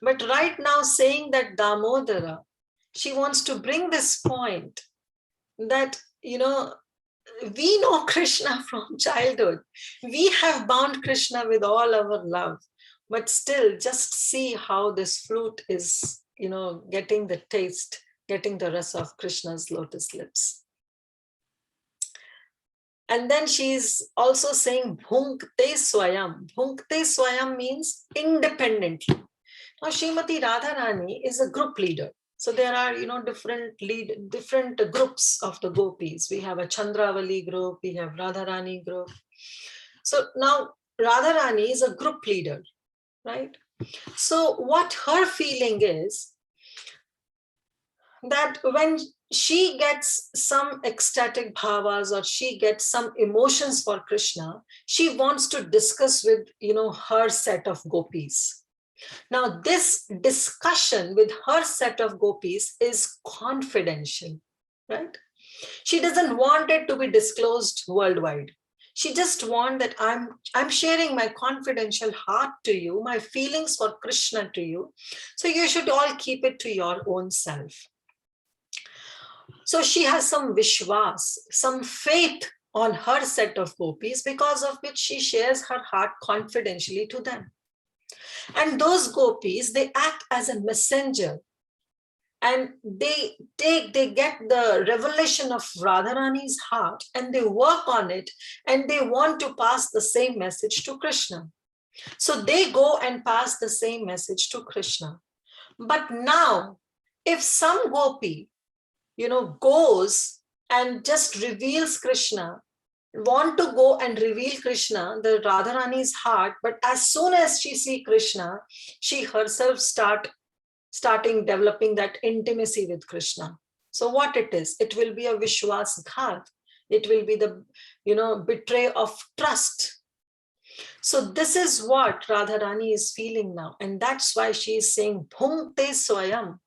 But right now saying that Damodara, she wants to bring this point that, we know Krishna from childhood. We have bound Krishna with all our love, but still just see how this flute is, getting the taste, getting the rasa of Krishna's lotus lips. And then she's also saying bhunkte swayam. Bhunkte swayam means independently. Now Srimati Radharani is a group leader. So there are, different groups of the gopis. We have a Chandravali group, we have Radharani group. So now Radharani is a group leader, right? So what her feeling is that when she gets some ecstatic bhavas or she gets some emotions for Krishna, she wants to discuss with, her set of gopis. Now, this discussion with her set of gopis is confidential, right? She doesn't want it to be disclosed worldwide. She just wants that I'm sharing my confidential heart to you, my feelings for Krishna to you. So you should all keep it to your own self. So she has some vishwas, some faith on her set of gopis, because of which she shares her heart confidentially to them. And those gopis, they act as a messenger, and they get the revelation of Radharani's heart and they work on it, and they want to pass the same message to Krishna. So they go and pass the same message to Krishna. But now, if some gopi, goes and just reveals Krishna, want to go and reveal Krishna, the Radharani's heart, but as soon as she see Krishna, she herself starting developing that intimacy with Krishna. So what it is, it will be a Vishwas Ghat. It will be the, betray of trust. So this is what Radharani is feeling now. And that's why she is saying, Bhunkte Swayam.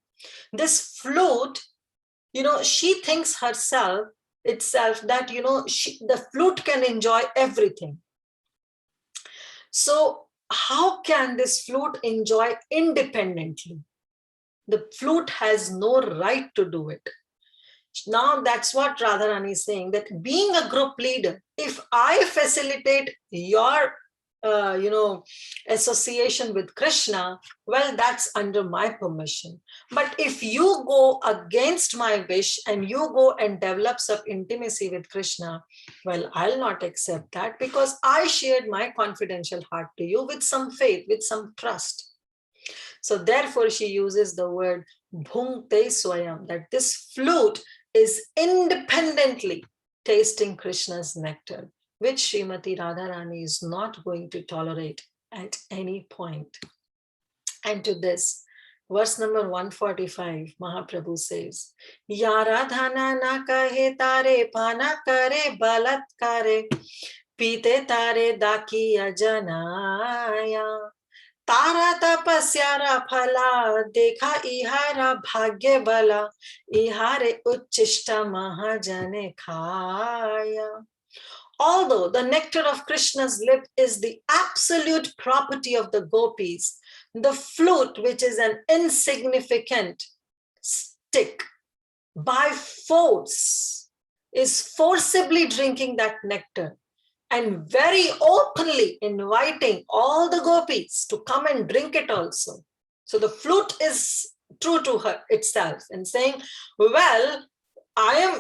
This flute, she thinks itself that, the flute can enjoy everything. So how can this flute enjoy independently? The flute has no right to do it. Now that's what Radharani is saying, that being a group leader, if I facilitate your association with Krishna, well, that's under my permission. But if you go against my wish and you go and develop some intimacy with Krishna, well, I'll not accept that, because I shared my confidential heart to you with some faith, with some trust. So therefore she uses the word bhunkte swayam, that this flute is independently tasting Krishna's nectar, which Srimati Radharani is not going to tolerate at any point. And to this, verse number 145, Mahaprabhu says, Ya Radhana na kahe tare pana kare balatkare, pite tare dakiya janaya. Tara tapasyara phala dekha ihara bhagya bala ihare uchishta mahajane khaya. Although the nectar of Krishna's lip is the absolute property of the gopis, the flute, which is an insignificant stick, by force is forcibly drinking that nectar and very openly inviting all the gopis to come and drink it also. So the flute is true to her itself and saying, well,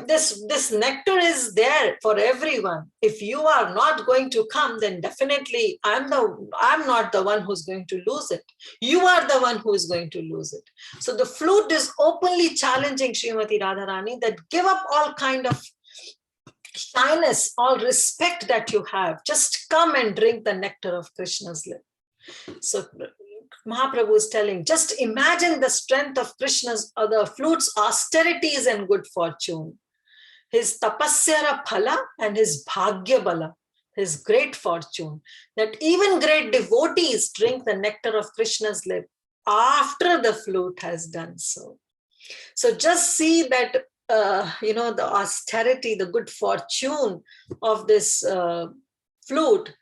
this nectar is there for everyone. If you are not going to come, then definitely I'm not the one who's going to lose it. You are the one who is going to lose it. So the flute is openly challenging Srimati Radharani that give up all kind of shyness, all respect that you have. Just come and drink the nectar of Krishna's lip. So Mahaprabhu is telling, just imagine the strength of Krishna's or the flute's austerities and good fortune, his tapasyara phala and his bhagya bala, his great fortune, that even great devotees drink the nectar of Krishna's lip after the flute has done so. So just see that the austerity, the good fortune of this flute,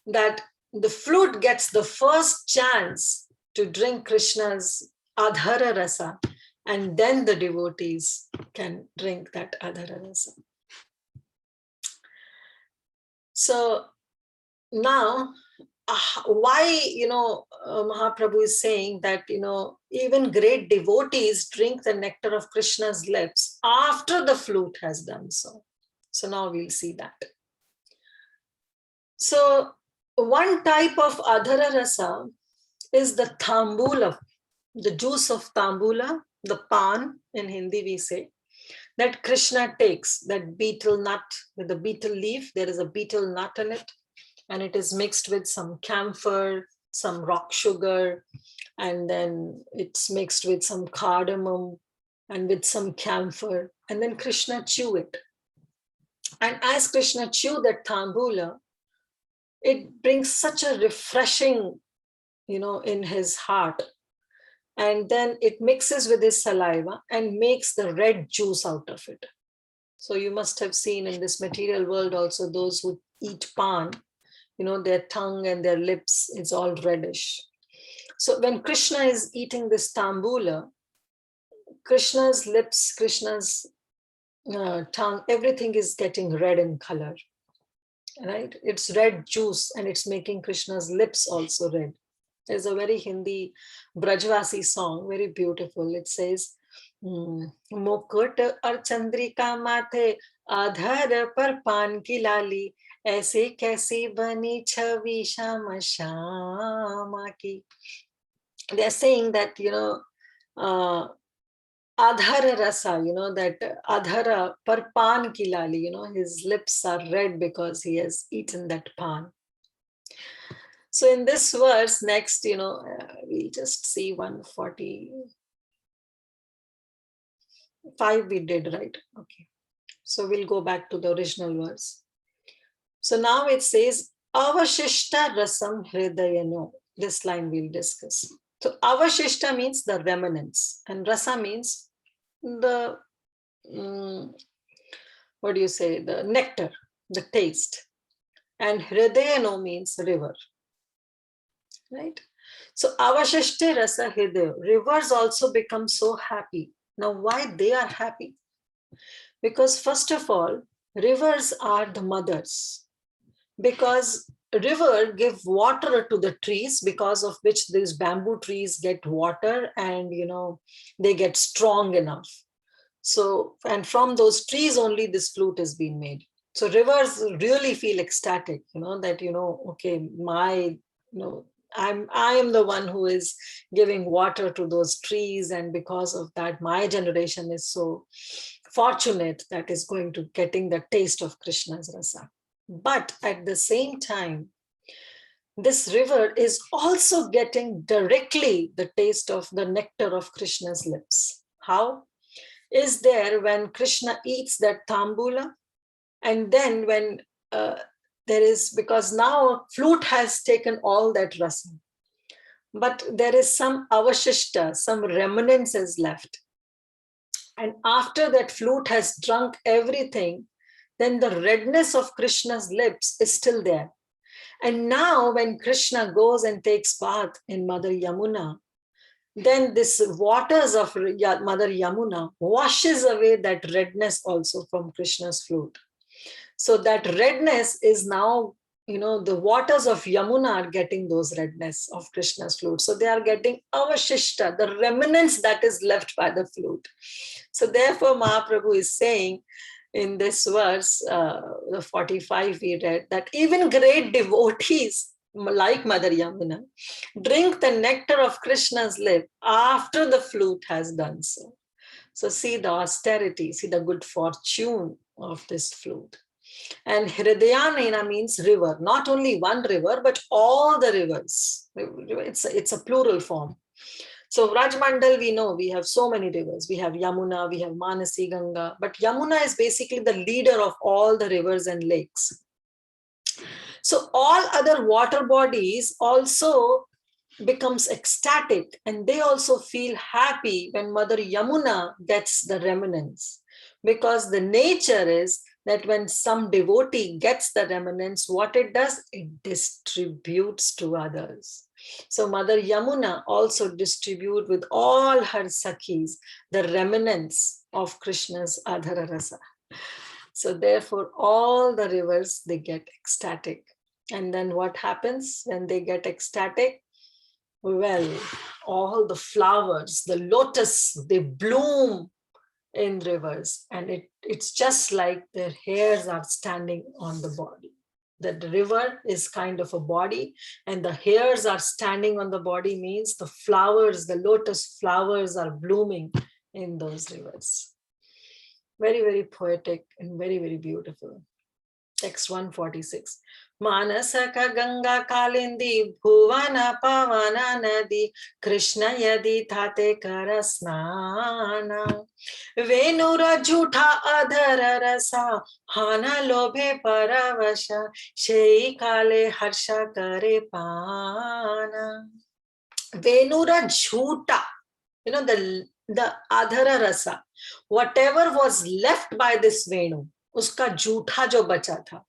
that the flute gets the first chance to drink Krishna's adhara rasa, and then the devotees can drink that adhara rasa. So now, why, Mahaprabhu is saying that, even great devotees drink the nectar of Krishna's lips after the flute has done so. So now we'll see that. So one type of adhara rasa is the thambula, the juice of thambula, the pan in Hindi we say, that Krishna takes, that betel nut with the betel leaf. There is a betel nut in it, and it is mixed with some camphor, some rock sugar, and then it's mixed with some cardamom and with some camphor, and then Krishna chew it. And as Krishna chew that thambula, it brings such a refreshing, in his heart. And then it mixes with his saliva and makes the red juice out of it. So you must have seen in this material world also those who eat pan, their tongue and their lips is all reddish. So when Krishna is eating this thambula, Krishna's lips, Krishna's tongue, everything is getting red in color, right? It's red juice and it's making Krishna's lips also red. There's a very Hindi Brajvasi song, very beautiful. It says, Mukut aur chandrika mathe adhar par pan ki lali, aise kaisi bani chhavi shama shama ki. They're saying that, adhara rasa, that adhara par pan ki lali, his lips are red because he has eaten that pan. So in this verse, next, we'll just see 145 we did, right? Okay. So we'll go back to the original verse. So now it says, Avashishta rasam hridayano. This line we'll discuss. So avashishta means the remnants, and rasa means the, the nectar, the taste. And hridayano means river. Right? So avashishte rasa hridaya. Rivers also become so happy. Now why they are happy? Because first of all, rivers are the mothers. Because river give water to the trees, because of which these bamboo trees get water and they get strong enough. So, and from those trees only this flute is being made. So rivers really feel ecstatic, that okay, I am the one who is giving water to those trees, and because of that, my generation is so fortunate that is going to getting the taste of Krishna's rasa. But at the same time, this river is also getting directly the taste of the nectar of Krishna's lips. How? Is there when Krishna eats that thambula, and then when there is, because now flute has taken all that rasa, but there is some avashishta, some remnants is left. And after that flute has drunk everything, then the redness of Krishna's lips is still there. And now when Krishna goes and takes bath in Mother Yamuna, then this waters of Mother Yamuna washes away that redness also from Krishna's flute. So that redness is now, the waters of Yamuna are getting those redness of Krishna's flute. So they are getting avashishta, the remnants that is left by the flute. So therefore Mahaprabhu is saying in this verse, the 45 we read, that even great devotees like Mother Yamuna drink the nectar of Krishna's lip after the flute has done so. So see the austerity, see the good fortune of this flute. And Hridayanena means river, not only one river, but all the rivers. It's a plural form. So Rajmandal, we know we have so many rivers. We have Yamuna, we have Manasi, Ganga, but Yamuna is basically the leader of all the rivers and lakes. So all other water bodies also becomes ecstatic, and they also feel happy when Mother Yamuna gets the remnants, because the nature is that when some devotee gets the remnants, what it does, it distributes to others. So Mother Yamuna also distribute with all her Sakhis the remnants of Krishna's Adhara Rasa. So therefore, all the rivers, they get ecstatic. And then what happens when they get ecstatic? Well, all the flowers, the lotus, they bloom in rivers. And it's just like their hairs are standing on the body. That the river is kind of a body, and the hairs are standing on the body means the flowers, the lotus flowers are blooming in those rivers. Very, very poetic and very, very beautiful. Text 146. Manasaka Ganga Kalindi Bhuvana Pavana Nadi Krishna Yadi Tate Karasnana Venura Jhutha Adhara Rasa Hana Lobhe Paravasha Shei Kale Harsha Kare Pana. Venura Jhutha, the Adhara Rasa, whatever was left by this Venu, uska jhutha jo bacha tha,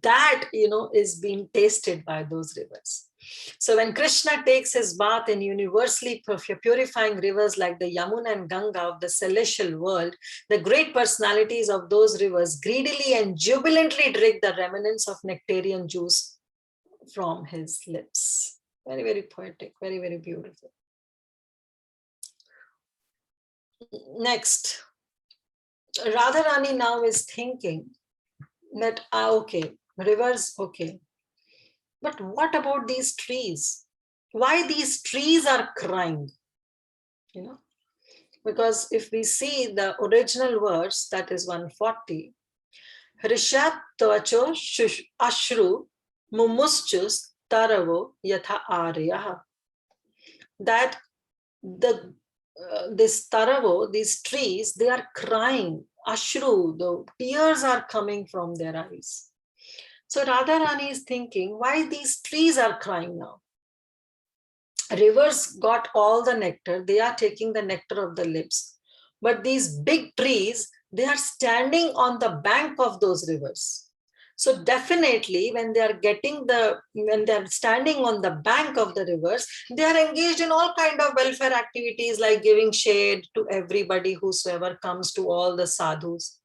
that is being tasted by those rivers. So when Krishna takes his bath in universally purifying rivers like the Yamuna and Ganga of the celestial world, the great personalities of those rivers greedily and jubilantly drink the remnants of nectarian juice from his lips. Very, very poetic, very, very beautiful. Next, Radharani now is thinking that, okay, rivers, okay. But what about these trees? Why these trees are crying? Because if we see the original verse, that is 140, Hrishat tvacho ashru mumuschus taravo yatha aryaha. That this taravo, these trees, they are crying. Ashru, the tears are coming from their eyes. So Radharani is thinking, why these trees are crying now? Rivers got all the nectar. They are taking the nectar of the lips. But these big trees, they are standing on the bank of those rivers. So definitely when they are standing on the bank of the rivers, they are engaged in all kind of welfare activities like giving shade to everybody, whosoever comes, to all the sadhus.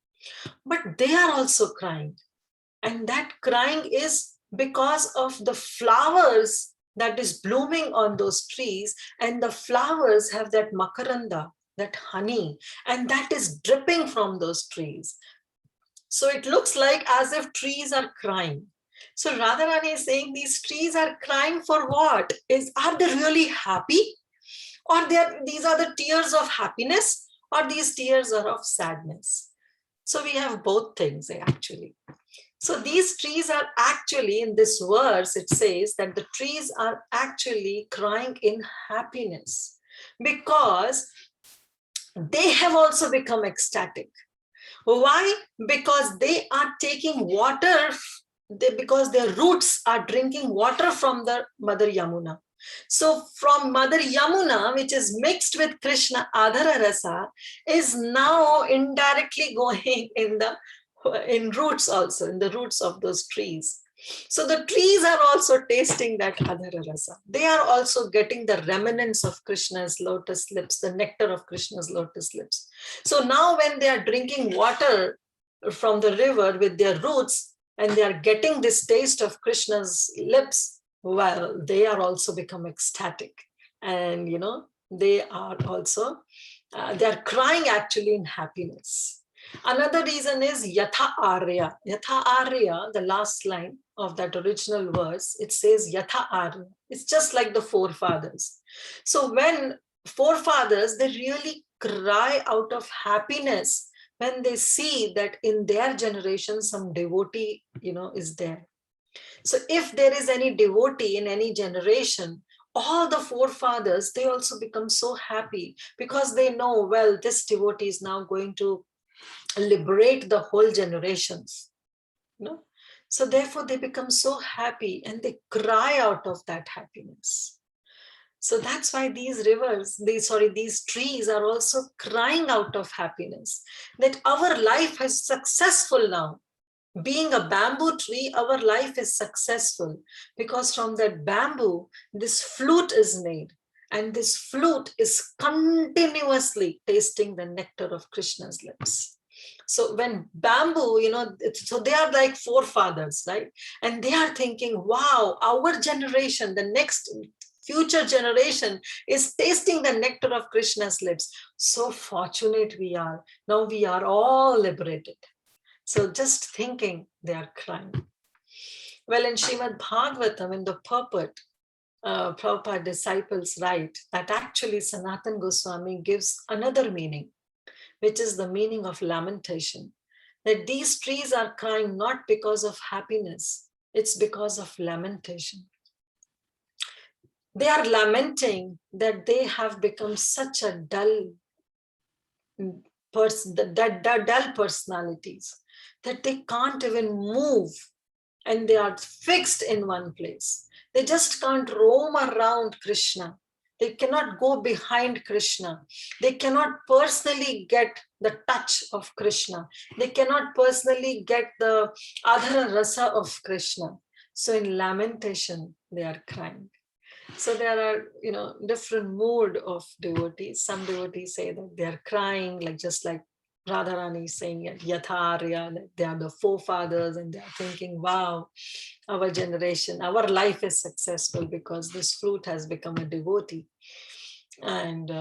But they are also crying. And that crying is because of the flowers that is blooming on those trees. And the flowers have that makaranda, that honey, and that is dripping from those trees. So it looks like as if trees are crying. So Radharani is saying these trees are crying for what? Are they really happy? Or these are the tears of happiness? Or these tears are of sadness? So we have both things actually. So these trees are actually, in this verse, it says that the trees are actually crying in happiness because they have also become ecstatic. Why? Because they are taking water, because their roots are drinking water from the Mother Yamuna. So from Mother Yamuna, which is mixed with Krishna Adhara Rasa, is now indirectly going in roots also, in the roots of those trees. So the trees are also tasting that Adhara Rasa. They are also getting the remnants of Krishna's lotus lips, the nectar of Krishna's lotus lips. So now when they are drinking water from the river with their roots and they are getting this taste of Krishna's lips, well, they are also become ecstatic. And, they are also, they are crying actually in happiness. Another reason is Yatha Arya. Yatha Arya, the last line of that original verse, it says Yatha Arya. It's just like the forefathers. So when forefathers, they really cry out of happiness when they see that in their generation, some devotee, is there. So if there is any devotee in any generation, all the forefathers, they also become so happy because they know, well, this devotee is now going to liberate the whole generations. So therefore they become so happy and they cry out of that happiness. So that's why these these trees are also crying out of happiness that our life is successful now Being a bamboo tree, our life is successful because from that bamboo, this flute is made. And this flute is continuously tasting the nectar of Krishna's lips. So when bamboo, so they are like forefathers, right? And they are thinking, wow, our generation, the next future generation is tasting the nectar of Krishna's lips. So fortunate we are. Now we are all liberated. So just thinking, they are crying. Well, in Srimad Bhagavatam, in the purport, Prabhupada disciples write that actually Sanatana Goswami gives another meaning, which is the meaning of lamentation. That these trees are crying not because of happiness, it's because of lamentation. They are lamenting that they have become such a dull personalities that they can't even move and they are fixed in one place. They just can't roam around Krishna. They cannot go behind Krishna. They cannot personally get the touch of Krishna. They cannot personally get the adhara rasa of Krishna. So in lamentation, they are crying. So there are, different mood of devotees. Some devotees say that they are crying, like just like Radharani is saying Yatharya, they are the forefathers, and they are thinking, wow, our generation, our life is successful because this fruit has become a devotee. And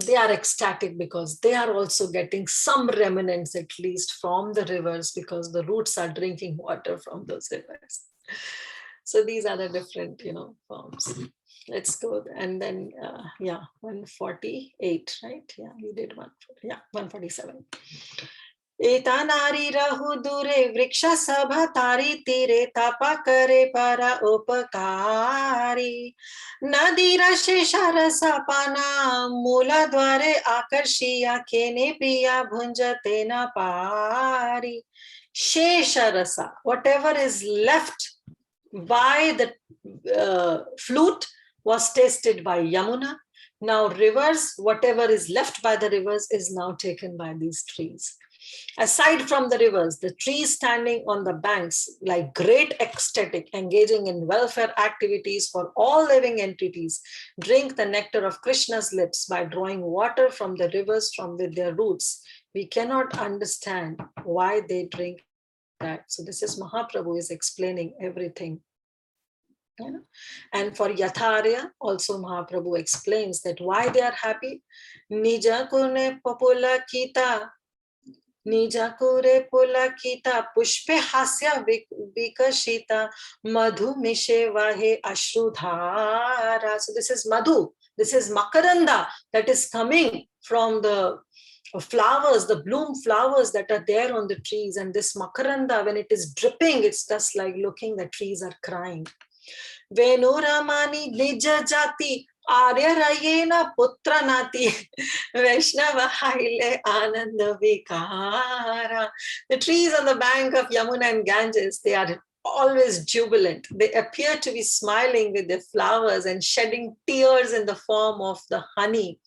they are ecstatic because they are also getting some remnants, at least from the rivers, because the roots are drinking water from those rivers. So these are the different, forms. Let's go. And then, 148, right? Yeah, we did 147. Etanari rahu dure vriksha sabha tari tire tapa kare para upakari nadira shesha rasa pana mula dware akarshiya kene piya bhunjate na pari. Shesha rasa, whatever is left by the flute was tasted by Yamuna. Now rivers, whatever is left by the rivers is now taken by these trees. Aside from the rivers, the trees standing on the banks, like great ecstatic, engaging in welfare activities for all living entities, drink the nectar of Krishna's lips by drawing water from the rivers from with their roots. We cannot understand why they drink that. So this is Mahaprabhu is explaining everything. And for Yatharya, also Mahaprabhu explains that why they are happy. Nija kune popula kita, Nija kure pula kita, pushpe hasya vikashita, madhu mishe vahe ashrudhara. So this is madhu, this is makaranda that is coming from the flowers, the bloom flowers that are there on the trees. And this makaranda, when it is dripping, it's just like looking, the trees are crying. Venuramani nija jati arya rayena putra nati Vaishnava haile ananda vikara. The trees on the bank of Yamuna and Ganges, they are always jubilant. They appear to be smiling with their flowers and shedding tears in the form of the honey.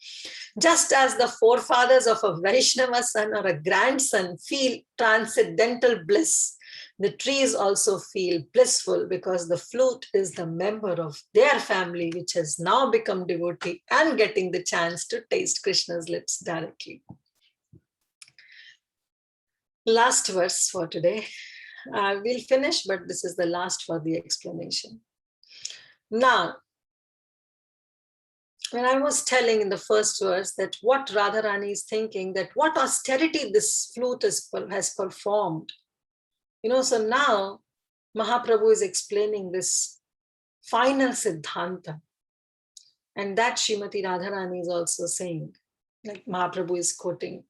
Just as the forefathers of a Vaishnava son or a grandson feel transcendental bliss, the trees also feel blissful because the flute is the member of their family, which has now become devotee and getting the chance to taste Krishna's lips directly. Last verse for today. We'll finish, but this is the last for the explanation. Now, when I was telling in the first verse that what Radharani is thinking, that what austerity this flute has performed, so now Mahaprabhu is explaining this final Siddhanta. And that Srimati Radharani is also saying, like Mahaprabhu is quoting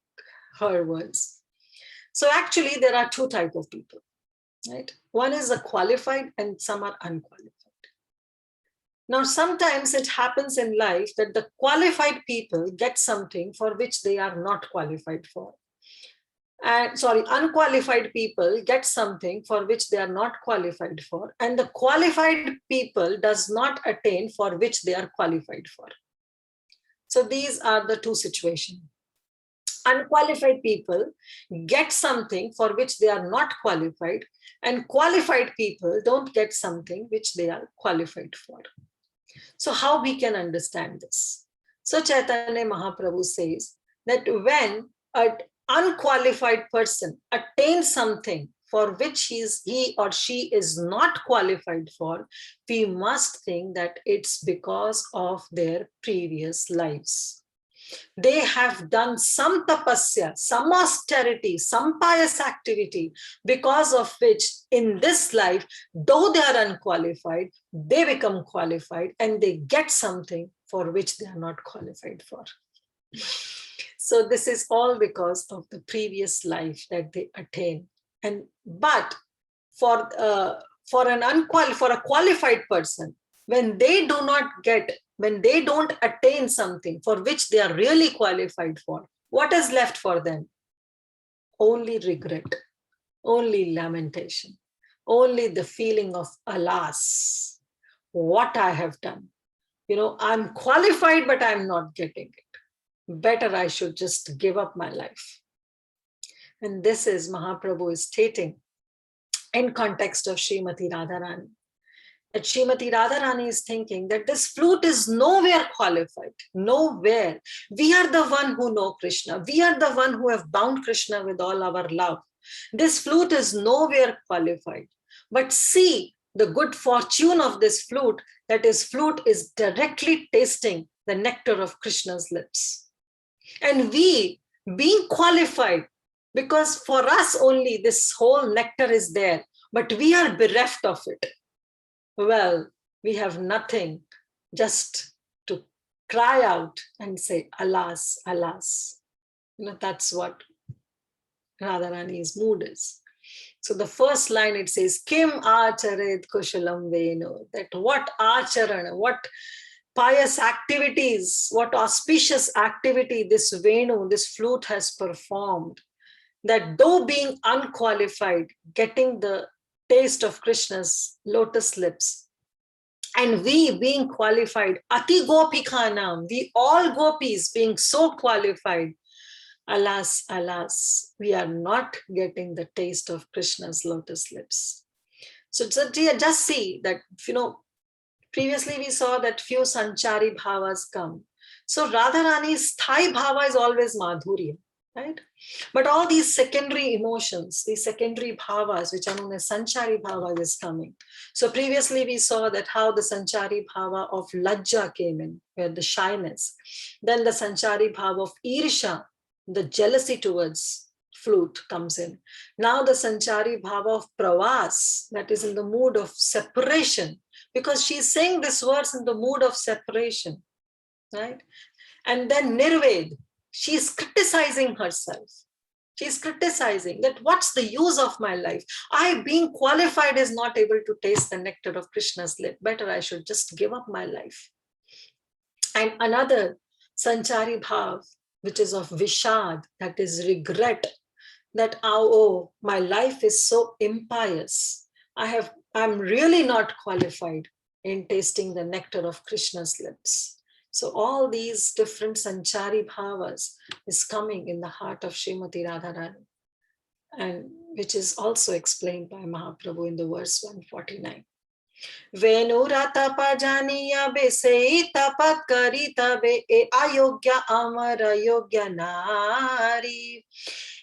her words. So actually there are two types of people, right? One is a qualified and some are unqualified. Now, sometimes it happens in life that the qualified people get something for which they are not qualified for. Unqualified people get something for which they are not qualified for, and the qualified people does not attain for which they are qualified for. So these are the two situations. Unqualified people get something for which they are not qualified, and qualified people don't get something which they are qualified for. So how we can understand this? So Chaitanya Mahaprabhu says that when an unqualified person attains something for which he or she is not qualified for, we must think that it's because of their previous lives. They have done some tapasya, some austerity, some pious activity, because of which in this life, though they are unqualified, they become qualified and they get something for which they are not qualified for. So this is all because of the previous life that they attain. But for a qualified person, when they don't attain something for which they are really qualified for, what is left for them? Only regret, only lamentation, only the feeling of, alas, what I have done. I'm qualified, but I'm not getting it. Better I should just give up my life. And this is Mahaprabhu is stating in context of Srimati Radharani. That Srimati Radharani is thinking that this flute is nowhere qualified, nowhere. We are the one who know Krishna. We are the one who have bound Krishna with all our love. This flute is nowhere qualified. But see the good fortune of this flute, that his flute is directly tasting the nectar of Krishna's lips. And we, being qualified, because for us only this whole nectar is there, but we are bereft of it. Well, we have nothing, just to cry out and say, alas, alas. That's what Radharani's mood is. So the first line, it says, Kim acharet kushalam venu, that what acharana, what pious activities, what auspicious activity this venu, this flute has performed, that though being unqualified, getting the taste of Krishna's lotus lips, and we being qualified, ati gopikanam, we all gopis being so qualified, alas, alas, we are not getting the taste of Krishna's lotus lips. So just see that, previously we saw that few sanchari bhavas come. So Radharani's Thai bhava is always madhurya, right? But all these secondary emotions, these secondary bhavas, which are known as sanchari bhava, is coming. So previously we saw that how the sanchari bhava of lajja came in, where the shyness. Then the sanchari bhava of irsha, the jealousy towards flute, comes in. Now the sanchari bhava of pravas, that is in the mood of separation, because she's saying this verse in the mood of separation, right? And then nirved, she's criticizing herself. She's criticizing that what's the use of my life? I, being qualified, is not able to taste the nectar of Krishna's lip. Better I should just give up my life. And another sanchari bhav, which is of vishad, that is regret, that oh, my life is so impious. I'm really not qualified in tasting the nectar of Krishna's lips. So all these different sanchari bhavas is coming in the heart of Srimati Radharani, and which is also explained by Mahaprabhu in the verse 149. Venura tapa janiya be se tapat kari tabe e ayogya amara yogya nari.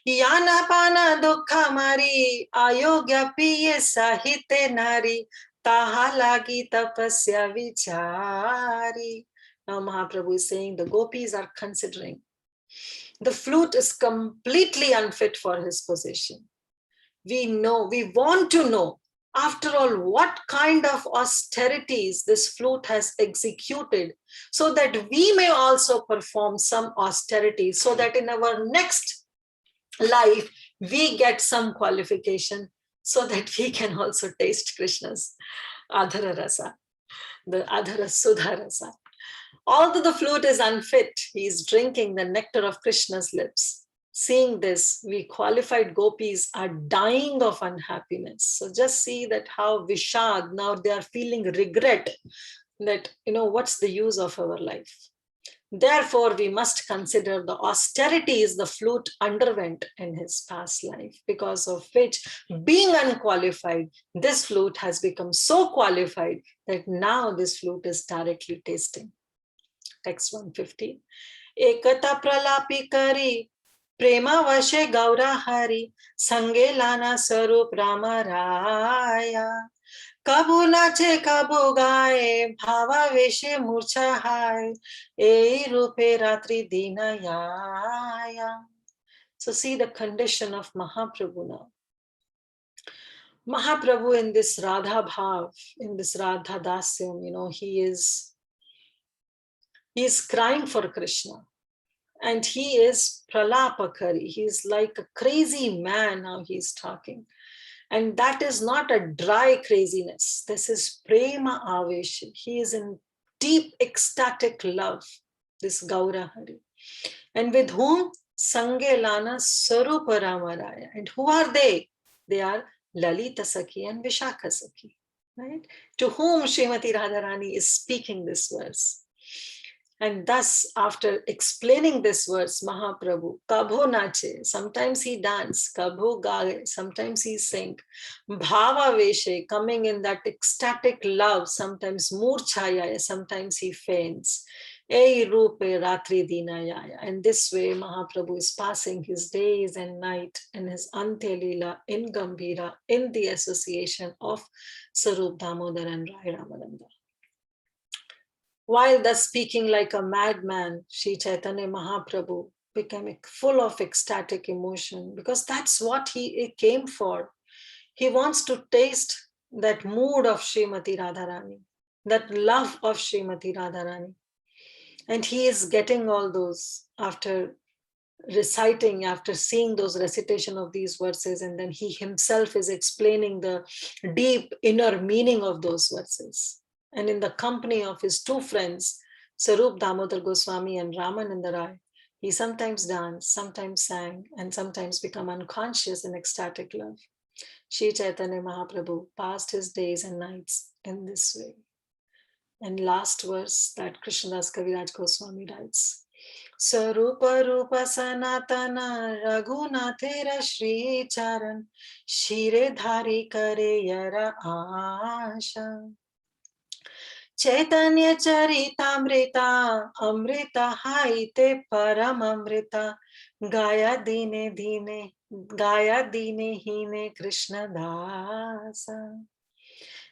Yana pana dukha mari ayogya piye sahite nari taha lagi tapasya vichari. Now Mahaprabhu is saying the gopis are considering the flute is completely unfit for his position. We want to know, after all, what kind of austerities this flute has executed, so that we may also perform some austerity, so that in our next life we get some qualification, so that we can also taste Krishna's adhara rasa, the adhara sudha rasa. Although the flute is unfit, he is drinking the nectar of Krishna's lips. Seeing this, we qualified gopis are dying of unhappiness. So just see that how vishad, now they are feeling regret that, what's the use of our life? Therefore, we must consider the austerities the flute underwent in his past life, because of which, being unqualified, this flute has become so qualified that now this flute is directly tasting. Text 150. Ekata pralapi kari, prema vashe gaura hari, sange lana sarup rama raya. Kabu nache kabu gaye, bhava veshe murcha hai, ei rupe ratri dina yaya. So see the condition of Mahaprabhu now. Mahaprabhu in this Radha Bhav, in this Radha Dasyam, he is crying for Krishna. And he is pralapakari. He's like a crazy man how he's talking. And that is not a dry craziness. This is prema avesha. He is in deep ecstatic love, this Gaurahari. And with whom? Sange Lana Sarupa Ramaraya. And who are they? They are Lalita Saki and Vishakha Saki. Right? To whom Srimati Radharani is speaking this verse. And thus, after explaining this verse, Mahaprabhu, Kabho nache, sometimes he dance, Kabho gaye, sometimes he sing, Bhava veshe, coming in that ecstatic love, sometimes murchaya, sometimes he faints, Ei rupe ratri dinayaya. And this way, Mahaprabhu is passing his days and night in his Antya Lila, in Gambhira, in the association of Sarup Damodara and Rai Ramananda. While thus speaking like a madman, Sri Chaitanya Mahaprabhu became full of ecstatic emotion, because that's what he came for. He wants to taste that mood of Srimati Radharani, that love of Srimati Radharani. And he is getting all those after reciting, after seeing those recitation of these verses, and then he himself is explaining the deep inner meaning of those verses. And in the company of his two friends, Sarup Damodar Goswami and Ramananda Rai, he sometimes danced, sometimes sang, and sometimes become unconscious in ecstatic love. Sri Chaitanya Mahaprabhu passed his days and nights in this way. And last verse that Krishnadas Kaviraj Goswami writes, Sarupa Rupa Sanatana Raghunathera Shri Charan Shire Dhari Kare Yara Asha Caitanya Caritamrta Amrita Haite Param Amrita Gaya Dine Hine Krishna Dasa.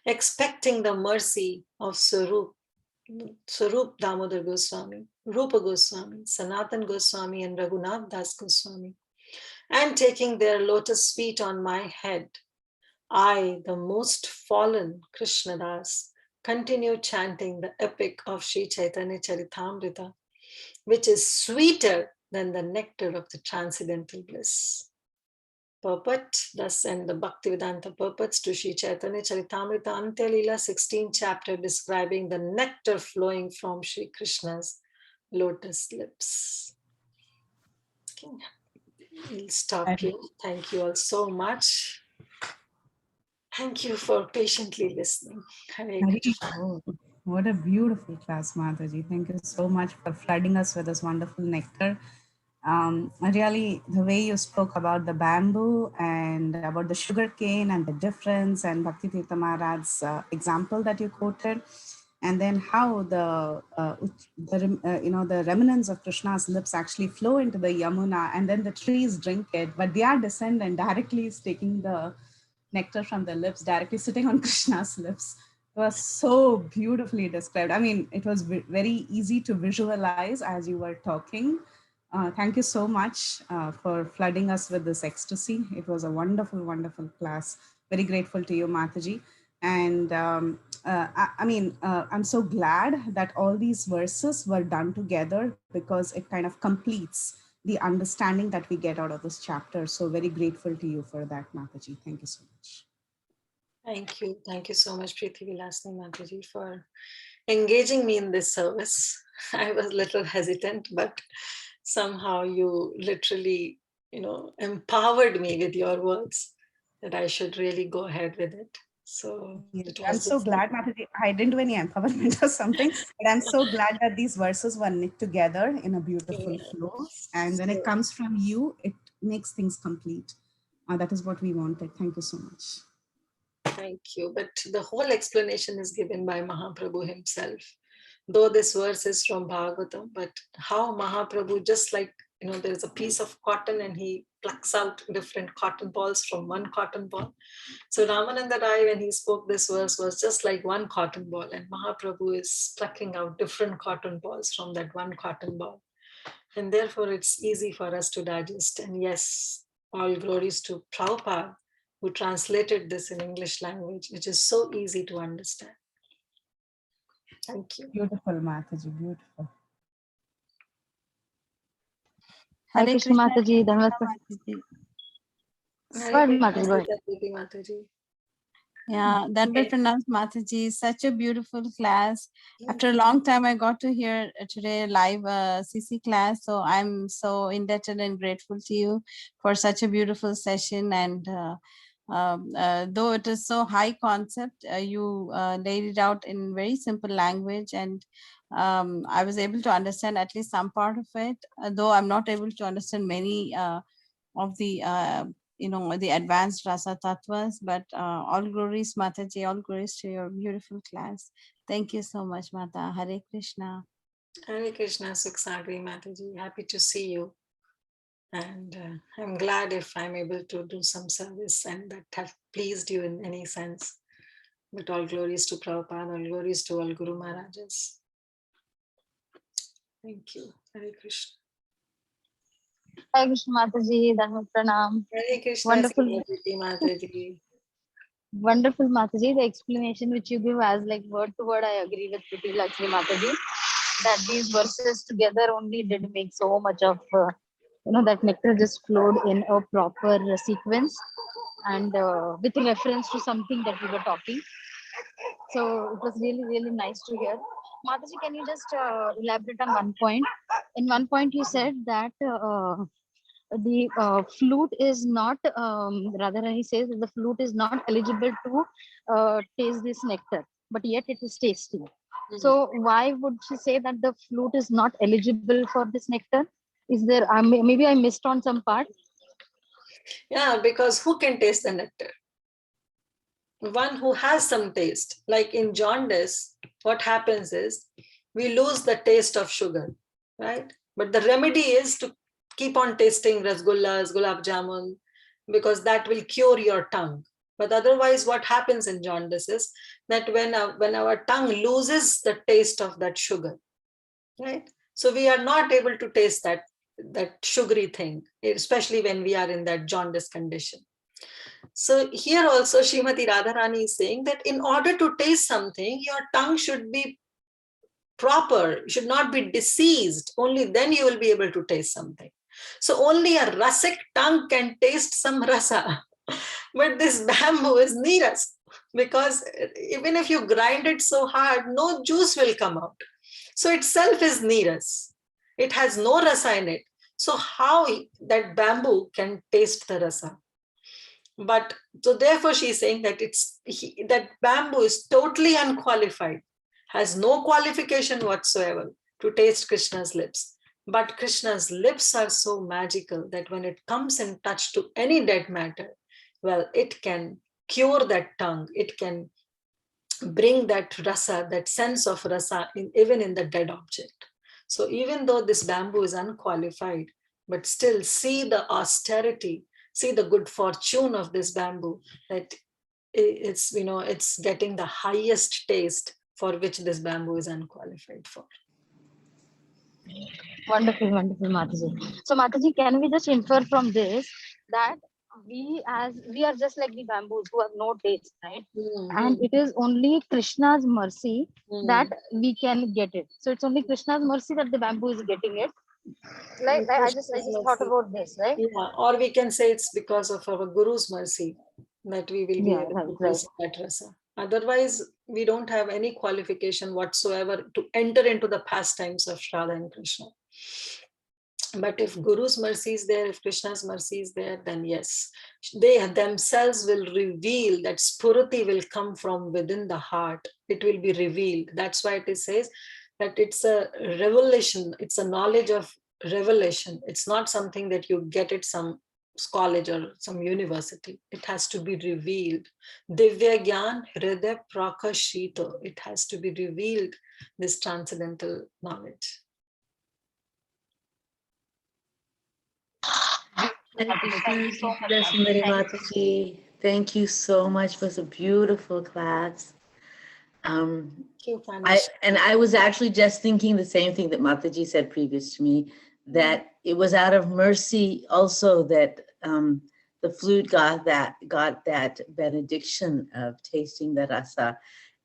Expecting the mercy of Sarup Damodar Goswami, Rupa Goswami, Sanatan Goswami, and Raghunath Das Goswami, and taking their lotus feet on my head, I, the most fallen Krishnadas, continue chanting the epic of Sri Caitanya Caritamrta, which is sweeter than the nectar of the transcendental bliss. Purport, thus end the Bhaktivedanta purports to Shri Caitanya Caritamrta Antya Lila 16th chapter, describing the nectar flowing from Shri Krishna's lotus lips. Okay. We'll stop here. Thank you all so much. Thank you for patiently listening. Hare Krishna. Oh, what a beautiful class, Mataji. Thank you so much for flooding us with this wonderful nectar. Really, the way you spoke about the bamboo and about the sugar cane and the difference, and Bhakti Tirtha Maharaj's example that you quoted, and then how the remnants of Krishna's lips actually flow into the Yamuna, and then the trees drink it, but their descendant directly is taking the nectar from the lips, directly sitting on Krishna's lips. It was so beautifully described. I mean, it was very easy to visualize as you were talking. Thank you so much for flooding us with this ecstasy. It was a wonderful, wonderful class. Very grateful to you, Mataji. And I'm so glad that all these verses were done together, because it kind of completes the understanding that we get out of this chapter. So very grateful to you for that, Mataji. Thank you so much. Thank you. Thank you so much, Preeti Vilasni Mataji, for engaging me in this service. I was a little hesitant, but somehow you literally, empowered me with your words that I should really go ahead with it. So Yes, it I'm was so just glad, Mataji. I didn't do any empowerment or something, but I'm so glad that these verses were knit together in a beautiful flow. And when it so, comes from you, it makes things complete. That is what we wanted. Thank you so much. thank you. But the whole explanation is given by Mahaprabhu himself. Though this verse is from Bhagavatam, but how Mahaprabhu, just like, there's a piece of cotton and he plucks out different cotton balls from one cotton ball. So Ramananda Rai, when he spoke this verse, was just like one cotton ball, and Mahaprabhu is plucking out different cotton balls from that one cotton ball. And therefore, it's easy for us to digest. And yes, all glories to Prabhupada, who translated this in English language, which is so easy to understand. Thank you. Beautiful, Mataji, beautiful. Hare Hare Krishna Krishna. Mataji, Dhanavad Prabhuji. Go ahead, Mataji, go ahead. Mataji. Yeah, Dandavat Pranams Mataji, such a beautiful class. After a long time, I got to hear today live CC class. So I'm so indebted and grateful to you for such a beautiful session. And though it is so high concept, you laid it out in very simple language. And I was able to understand at least some part of it, though I'm not able to understand many of the the advanced rasa tattvas, but all glories, Mataji, all glories to your beautiful class. Thank you so much, Mata. Hare Krishna. Hare Krishna, Sukhsagri Mataji. Happy to see you. And I'm glad if I'm able to do some service and that have pleased you in any sense. But all glories to Prabhupada, all glories to all Guru Maharajas. Thank you. Hare Krishna. Hare Krishna Mataji, Dhanavad Pranam. Hare Krishna, Wonderful. Mataji. Wonderful Mataji, the explanation which you give as like word to word, I agree with Priti Lakshmi Mataji, that these verses together only did make so much of, that nectar just flowed in a proper sequence and with reference to something that we were talking. So it was really, really nice to hear. Mataji, can you just elaborate on one point? In one point, you said that the flute is not, rather he says that the flute is not eligible to taste this nectar, but yet it is tasty. So why would she say that the flute is not eligible for this nectar? Is there, maybe I missed on some part? Yeah, because who can taste the nectar? One who has some taste. Like in jaundice, what happens is we lose the taste of sugar, right? But the remedy is to keep on tasting rasgullas, gulab jamun, because that will cure your tongue. But otherwise, what happens in jaundice is that when our tongue loses the taste of that sugar, right? So we are not able to taste that sugary thing, especially when we are in that jaundice condition. So here also Srimati Radharani is saying that in order to taste something, your tongue should be proper, should not be diseased. Only then you will be able to taste something. So only a rasic tongue can taste some rasa. But this bamboo is niras, because even if you grind it so hard, no juice will come out. So itself is niras. It has no rasa in it. So how that bamboo can taste the rasa? But so therefore she's saying that that bamboo is totally unqualified, has no qualification whatsoever to taste Krishna's lips. But Krishna's lips are so magical that when it comes in touch to any dead matter, well, it can cure that tongue. It can bring that rasa, that sense of rasa, even in the dead object. So even though this bamboo is unqualified, but still see the austerity, see the good fortune of this bamboo, that it's getting the highest taste for which this bamboo is unqualified for. Wonderful, wonderful, Mataji. So, Mataji, can we just infer from this that we are just like the bamboos who have no taste, right? And it is only Krishna's mercy that we can get it. So it's only Krishna's mercy that the bamboo is getting it. Like I just thought about this, right? Yeah, or we can say it's because of our Guru's mercy that we will be able to taste that rasa. Otherwise, we don't have any qualification whatsoever to enter into the pastimes of Radha and Krishna. But if Guru's mercy is there, if Krishna's mercy is there, then yes, they themselves will reveal that Spurati will come from within the heart. It will be revealed. That's why it says that it's a revelation. It's a knowledge of revelation. It's not something that you get at some college or some university. It has to be revealed. Divya Gyan Hriday Prakashito. It has to be revealed, this transcendental knowledge. Thank you, Thank you so much, Kirtida Sundari Mataji. Mataji. Thank you so much. It was a beautiful class. Thank you, Vanish. I was actually just thinking the same thing that Mataji said previous to me, that it was out of mercy also that the flute got that benediction of tasting the rasa.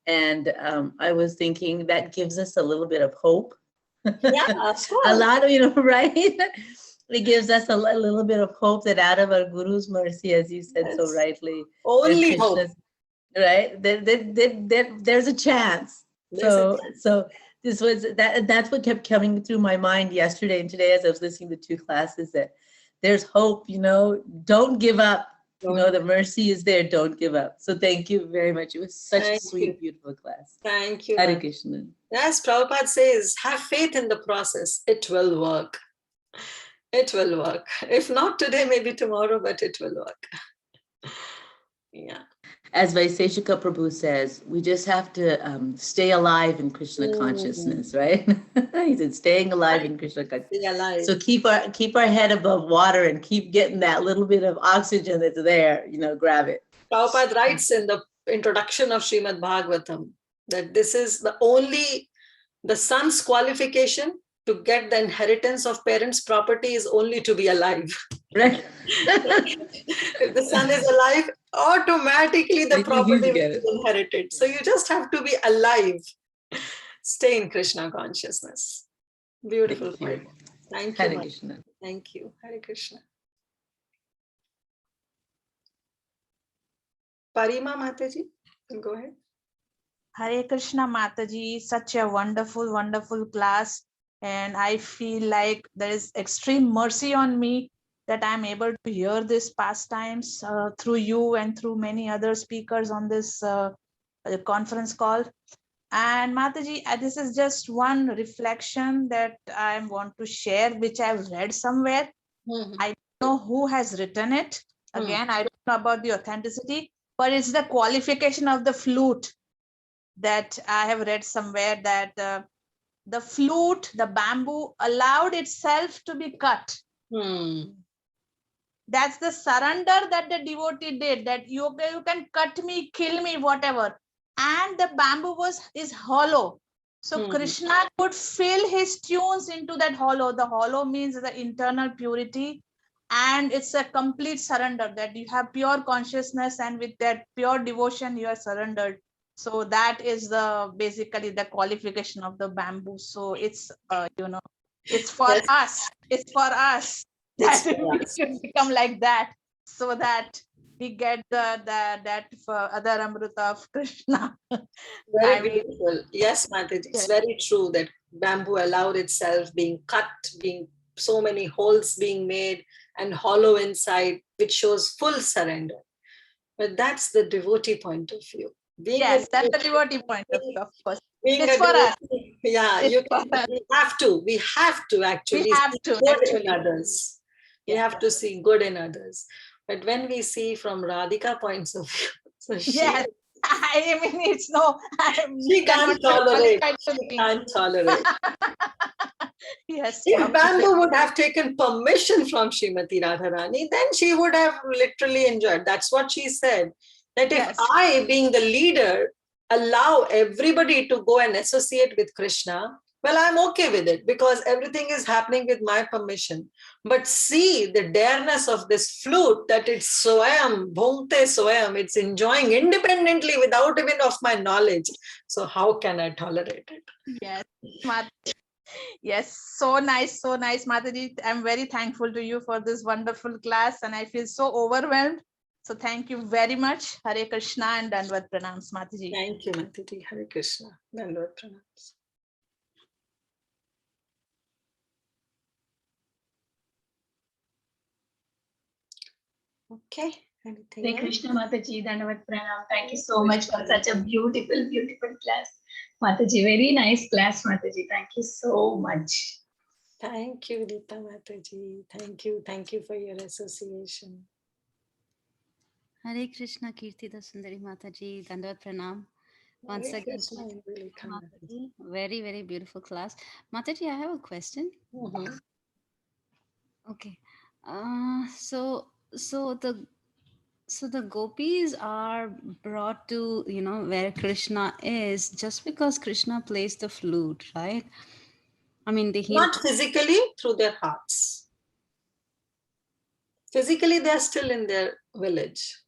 And I was thinking that gives us a little bit of hope. Yeah, of course. A lot of, right? It gives us a little bit of hope that out of our Guru's mercy, as you said so rightly, Only hope. Right? There's a chance. So this was that's what kept coming through my mind yesterday and today as I was listening to 2 classes, that there's hope, don't give up. The mercy is there, don't give up. So thank you very much. It was such a sweet, beautiful class. Thank you. Hare Krishna. As Prabhupada says, have faith in the process. It will work. It will work. If not today, maybe tomorrow, but it will work. Yeah. As Vaiseshika Prabhu says, we just have to stay alive in Krishna consciousness, right? He said, staying alive in Krishna consciousness. So keep our head above water and keep getting that little bit of oxygen that's there, grab it. Prabhupada writes in the introduction of Srimad Bhagavatam that this is the son's qualification to get the inheritance of parents' property is only to be alive. Right. If the son is alive, automatically the property will be inherited. So you just have to be alive. Stay in Krishna consciousness. Beautiful point. Thank you. Hare Krishna. Thank you. Hare Krishna. Parima Mataji, go ahead. Hare Krishna Mataji, such a wonderful, wonderful class. And I feel like there is extreme mercy on me that I'm able to hear these pastimes through you and through many other speakers on this conference call. And Mataji, this is just one reflection that I want to share, which I've read somewhere. I don't know who has written it. Again, I don't know about the authenticity, but it's the qualification of the flute that I have read somewhere, that the flute, the bamboo, allowed itself to be cut. That's the surrender that the devotee did, that you can cut me, kill me, whatever. And the bamboo is hollow. So Krishna could fill his tunes into that hollow. The hollow means the internal purity. And it's a complete surrender, that you have pure consciousness, and with that pure devotion, you are surrendered. So that is basically the qualification of the bamboo. So it's, it's for us. It's for us that we should become like that, so that we get that other Amrita of Krishna. Very beautiful. Yes, Mataji, it's very true that bamboo allowed itself being cut, being so many holes being made and hollow inside, which shows full surrender. But that's the devotee point of view. Yes, that's the devotee point of view, of course. It's for us. Yeah, we have to actually see good in others. We have to see good in others. But when we see from Radhika points of view, so yes, I mean, it's no. She can't tolerate. She can't tolerate. Yes. If bamboo would have taken permission from Srimati Radharani, then she would have literally enjoyed. That's what she said. That if I, being the leader, allow everybody to go and associate with Krishna, well, I'm okay with it because everything is happening with my permission. But see the dareness of this flute, that it's Swayam, Bhungte Swayam, it's enjoying independently without even of my knowledge. So how can I tolerate it? Yes, yes, so nice, Mataji. I'm very thankful to you for this wonderful class, and I feel so overwhelmed. So thank you very much. Hare Krishna and Dandvat Pranams, Mataji. Thank you, Mataji. Hare Krishna. Dandvat Pranams. Okay. Anything Hare else? Krishna Mataji, Dandavat Pranam. Thank you so much for such a beautiful, beautiful class. Mataji, very nice class, Mataji. Thank you so much. Thank you, Rita Mataji. Thank you. Thank you for your association. Hare Krishna, Kirtida Sundari Mataji, Dandavat Pranam. Once Hare again, Krishna, Rita Mataji. Mataji, very, very beautiful class. Mataji, I have a question. Mhm. Okay. So the gopis are brought to, where Krishna is just because Krishna plays the flute, right? I mean, Not physically, through their hearts. Physically, they're still in their village.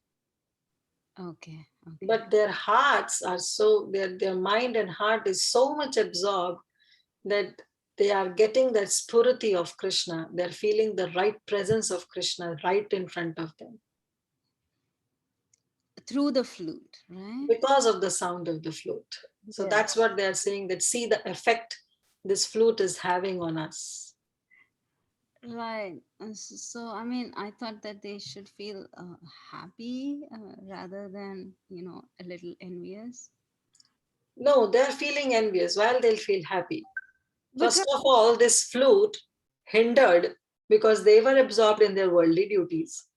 Okay. But their hearts are so, their mind and heart is so much absorbed that they are getting that spuriti of Krishna. They're feeling the right presence of Krishna right in front of them. Through the flute, right? Because of the sound of the flute. So Yeah. that's what they're saying, that see the effect this flute is having on us. Right. So, I mean, I thought that they should feel happy rather than, a little envious. No, they're feeling envious while they'll feel happy. First of all, this flute hindered because they were absorbed in their worldly duties.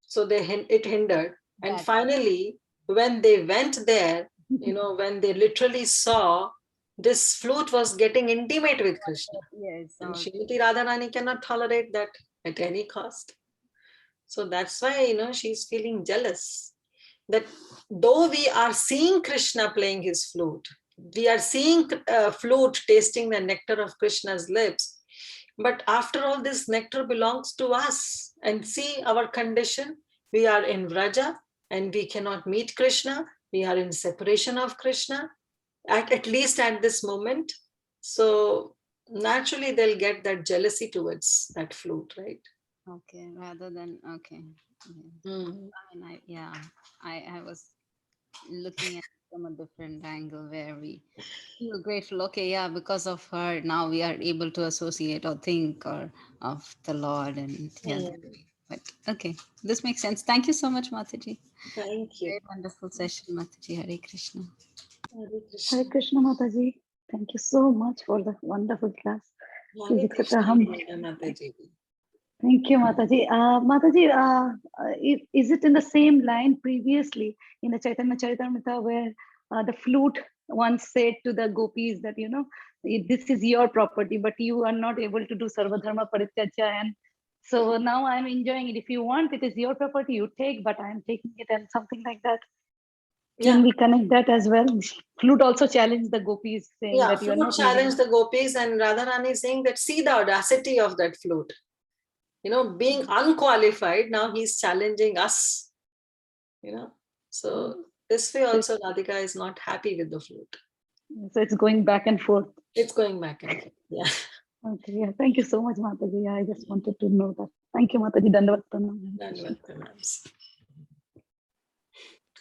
So it hindered. And finally, when they went there, when they literally saw this flute was getting intimate with Krishna. Yes. And Srimati Radharani cannot tolerate that at any cost. So that's why, she's feeling jealous. That though we are seeing Krishna playing his flute, we are seeing flute tasting the nectar of Krishna's lips, but after all, this nectar belongs to us. And see our condition. We are in Vraja and we cannot meet Krishna. We are in separation of Krishna, at least at this moment. So naturally, they'll get that jealousy towards that flute, right? Okay, rather than, okay. Mm. I mean, I was looking at it from a different angle where we feel grateful. Okay, yeah, because of her, now we are able to associate or think or of the Lord. And yeah, but okay, this makes sense. Thank you so much, Mataji. Thank you. Very wonderful session, Mataji. Hare Krishna. Hare Krishna Mataji. Thank you so much for the wonderful class. Hare Krishna, Mataji. Thank you, Mataji. Mataji, is it in the same line previously in the Caitanya Caritamrta where the flute once said to the gopis that, this is your property, but you are not able to do Sarvadharma Parityaja, and so now I'm enjoying it. If you want, it is your property, you take, but I'm taking it, and something like that. Can we connect that as well? Flute also challenged the gopis, saying that you're not challenged the gopis, and Radharani saying that see the audacity of that flute. Being unqualified, now he's challenging us. So this way also Radhika is not happy with the flute. So it's going back and forth. It's going back and forth. Yeah. Okay. Yeah. Thank you so much, Mataji. I just wanted to know that. Thank you, Mataji. Dandavat Pranam. Dandavat Pranams.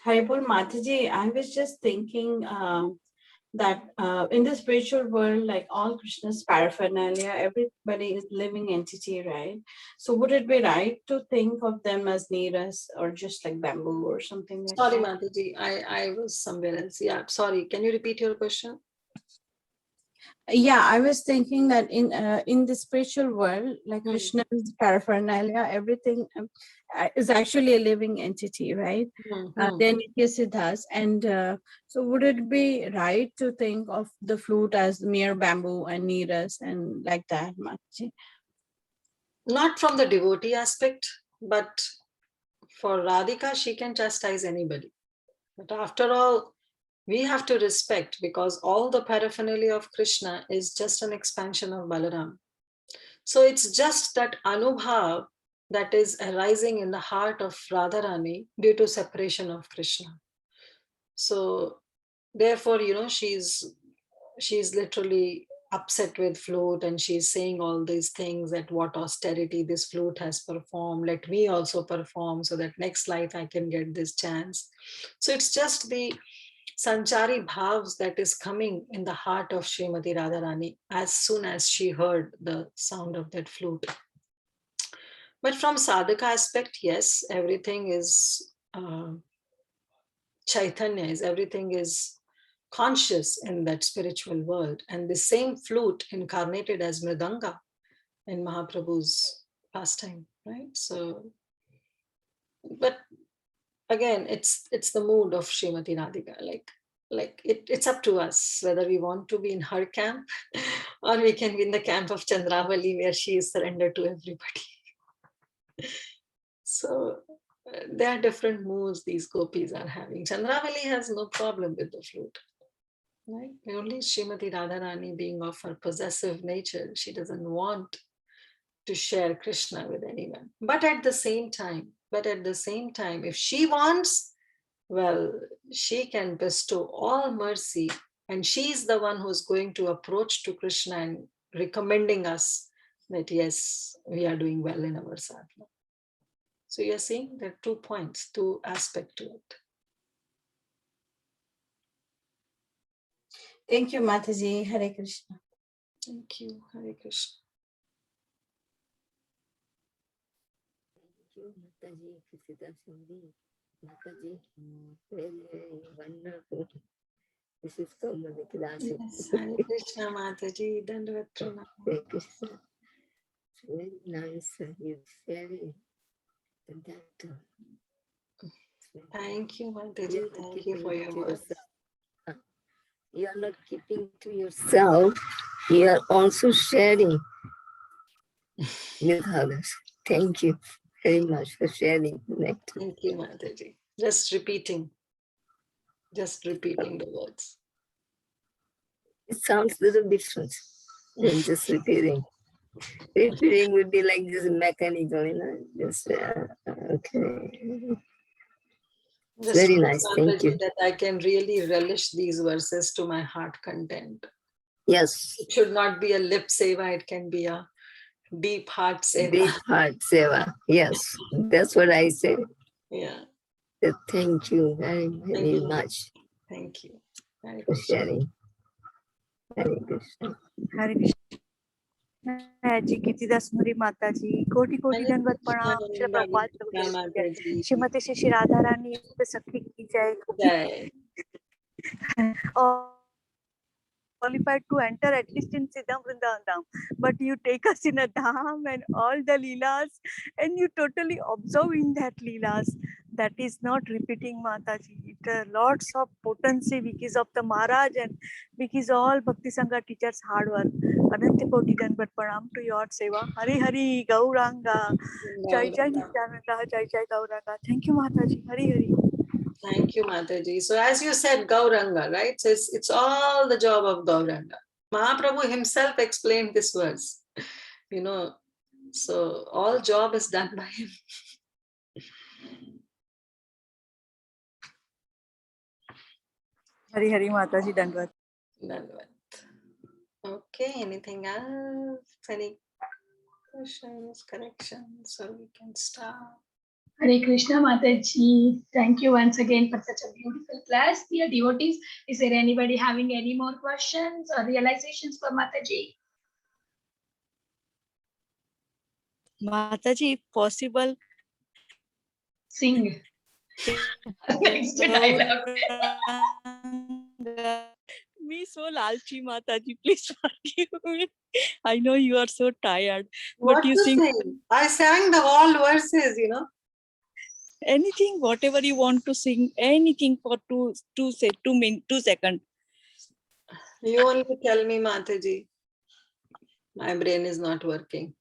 Haribol Mataji, I was just thinking that in the spiritual world, like all Krishna's paraphernalia, everybody is living entity, right? So would it be right to think of them as neeras or just like bamboo or something like Sorry, that? Mataji, I was somewhere else. Yeah, sorry. Can you repeat your question? Yeah, I was thinking that in the spiritual world, like Krishna's paraphernalia, everything is actually a living entity, right? Then Siddhas, and so would it be right to think of the flute as mere bamboo and neeras and like that, Mataji? Not from the devotee aspect, but for Radhika, she can chastise anybody. But after all, we have to respect, because all the paraphernalia of Krishna is just an expansion of Balaram. So it's just that anubhav that is arising in the heart of Radharani due to separation of Krishna. So therefore, she's literally upset with flute, and she's saying all these things, that what austerity this flute has performed, let me also perform so that next life I can get this chance. So it's just the Sanchari Bhavs that is coming in the heart of Srimati Radharani as soon as she heard the sound of that flute. But from sadhaka aspect, yes, everything is Chaitanya, everything is conscious in that spiritual world. And the same flute incarnated as Mridanga in Mahaprabhu's pastime, right? So, but again, it's the mood of Srimati Radhika. Like it's up to us whether we want to be in her camp or we can be in the camp of Chandravali where she is surrendered to everybody. So there are different moods these gopis are having. Chandravali has no problem with the flute. Right? Only Srimati Radharani, being of her possessive nature, she doesn't want to share Krishna with anyone. But at the same time, if she wants, well, she can bestow all mercy, and she's the one who's going to approach to Krishna and recommending us that yes, we are doing well in our sadhana. So you're seeing there are 2 points, 2 aspects to it. Thank you, Mataji. Hare Krishna. Thank you. Hare Krishna. Thank you, Mataji, Kirtida Sundari Mataji. Very wonderful. This is so many classes. Yes, Hare Krishna, Mataji. Dandavat pranam. Hare Krishna. It's very nice you sharing that. Thank you, Mataji. Thank you for your words. You are not keeping to yourself. You are also sharing with others. Thank you very much for sharing. Nectar. Thank you, Mataji. Just repeating the words. It sounds a little different than just repeating. Repeating would be like just mechanical, just okay. It's very nice. Thank you. That I can really relish these verses to my heart content. Yes. It should not be a lip seva. It can be a deep heart seva. Deep heart seva. Yes, that's what I say. Yeah. Thank you very, very much. Thank you. For sharing. Hare Krishna. Hare Krishna. Kirtida Sundari Mataji, Koti Dandavat Pranam, Shri Prabhupada, Shrimati Shri Radharani पे सखी की जय qualified to enter at least in Siddham Vrindavan Dham, but you take us in a dham and all the leelas and you totally observe in that leelas. That is not repeating, Mataji. It lots of potency because of the Maharaj and because all Bhakti Sangha teachers' hard work. Ananta Koti Dandavat Pranam to your seva. Hari Hari Gauranga. Jai Jai Nityananda. Jai Jai Gauranga. Thank you, Mataji. Hari Hari. Thank you, Mataji. So as you said, Gauranga, right? So it's all the job of Gauranga. Mahaprabhu himself explained this verse. So all job is done by him. Hari Hari Mataji Dandavat. Dandavat. Okay, anything else? Any questions, corrections, so we can start? Hare Krishna Mataji. Thank you once again for such a beautiful class. Dear devotees, is there anybody having any more questions or realizations for Mataji? Mataji, if possible, sing. Next dialogue. Me so lalchi, Mataji, please forgive me. I know you are so tired. What but you to sing? I sang the whole verses, Anything, whatever you want to sing, anything for 2 seconds. You only tell me, Mataji. My brain is not working.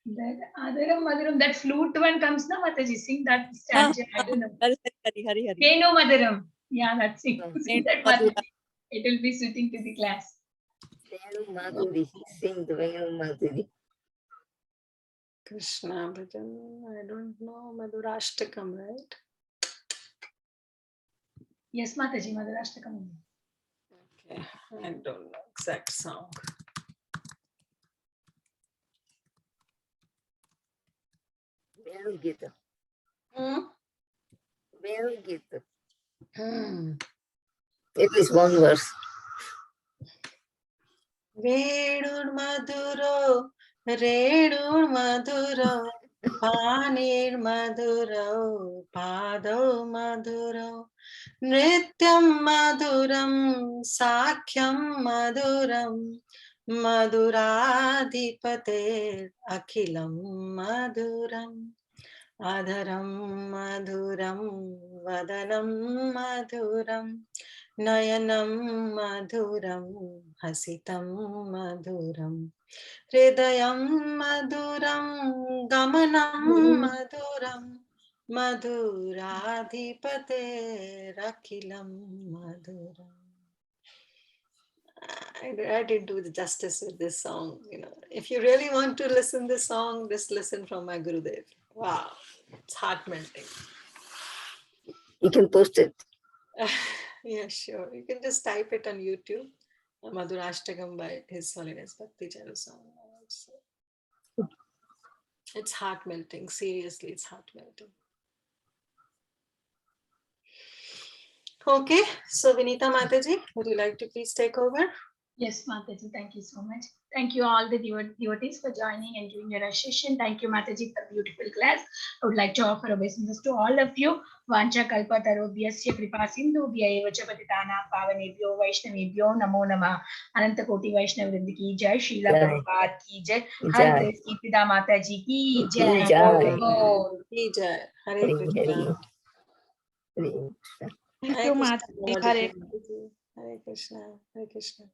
That Adaram Madaram, that flute one comes now, Mataji, sing that stanza. I don't know. Hari. Venu Madaram. Yeah, that's it. Sing that Mataji. It will be suiting to the class. Venu Madhuri. Sing the Venu Madhuri. Krishna Bhajan, I don't know, Madhurashtakam, right? Yes, Mataji, Madhurashtakam. Okay, I don't know exact song. Venu Gita. Venu Gita. At least one verse. Venur Madhuro रेणुर्मधुरौ पाणिर्मधुरौ पादौ मधुरौ नृत्यं मधुरं साख्यं मधुरं मधुराधिपतेरखिलं मधुरम् अधरं मधुरं वदनं मधुरं नयनं मधुरं हसितं मधुरं हृदयं मधुरं गमनं मधुरं मधुराधिपतेरखिलं मधुरम्. I didn't do the justice with this song. If you really want to listen this song, just listen from my Gurudev. Wow, it's heart melting. You can post it. Yeah, sure. You can just type it on YouTube. Madhurashtakam by His Holiness Bhakti Charaswami. It's heart melting. Seriously, it's heart melting. Okay, so Vinita Mataji, would you like to please take over? Yes, Mataji, thank you so much. Thank you all the devotees for joining and doing your session. Thank you, Mataji, for beautiful class. I would like to offer obeisances to all of you. Vancha kalpa tarobhyasya kripa sindhubhya eva cha patitana pavanebhyo vaishnavebhyo namo namah. Ananta koti Vaishnav Vrind ki jai, Srila Prabhupada ki jai, Har Grace Kirtida Mataji ki jai. Ki jai. Hare Krishna. Thank you, Mataji. Hare Krishna. Hare Krishna.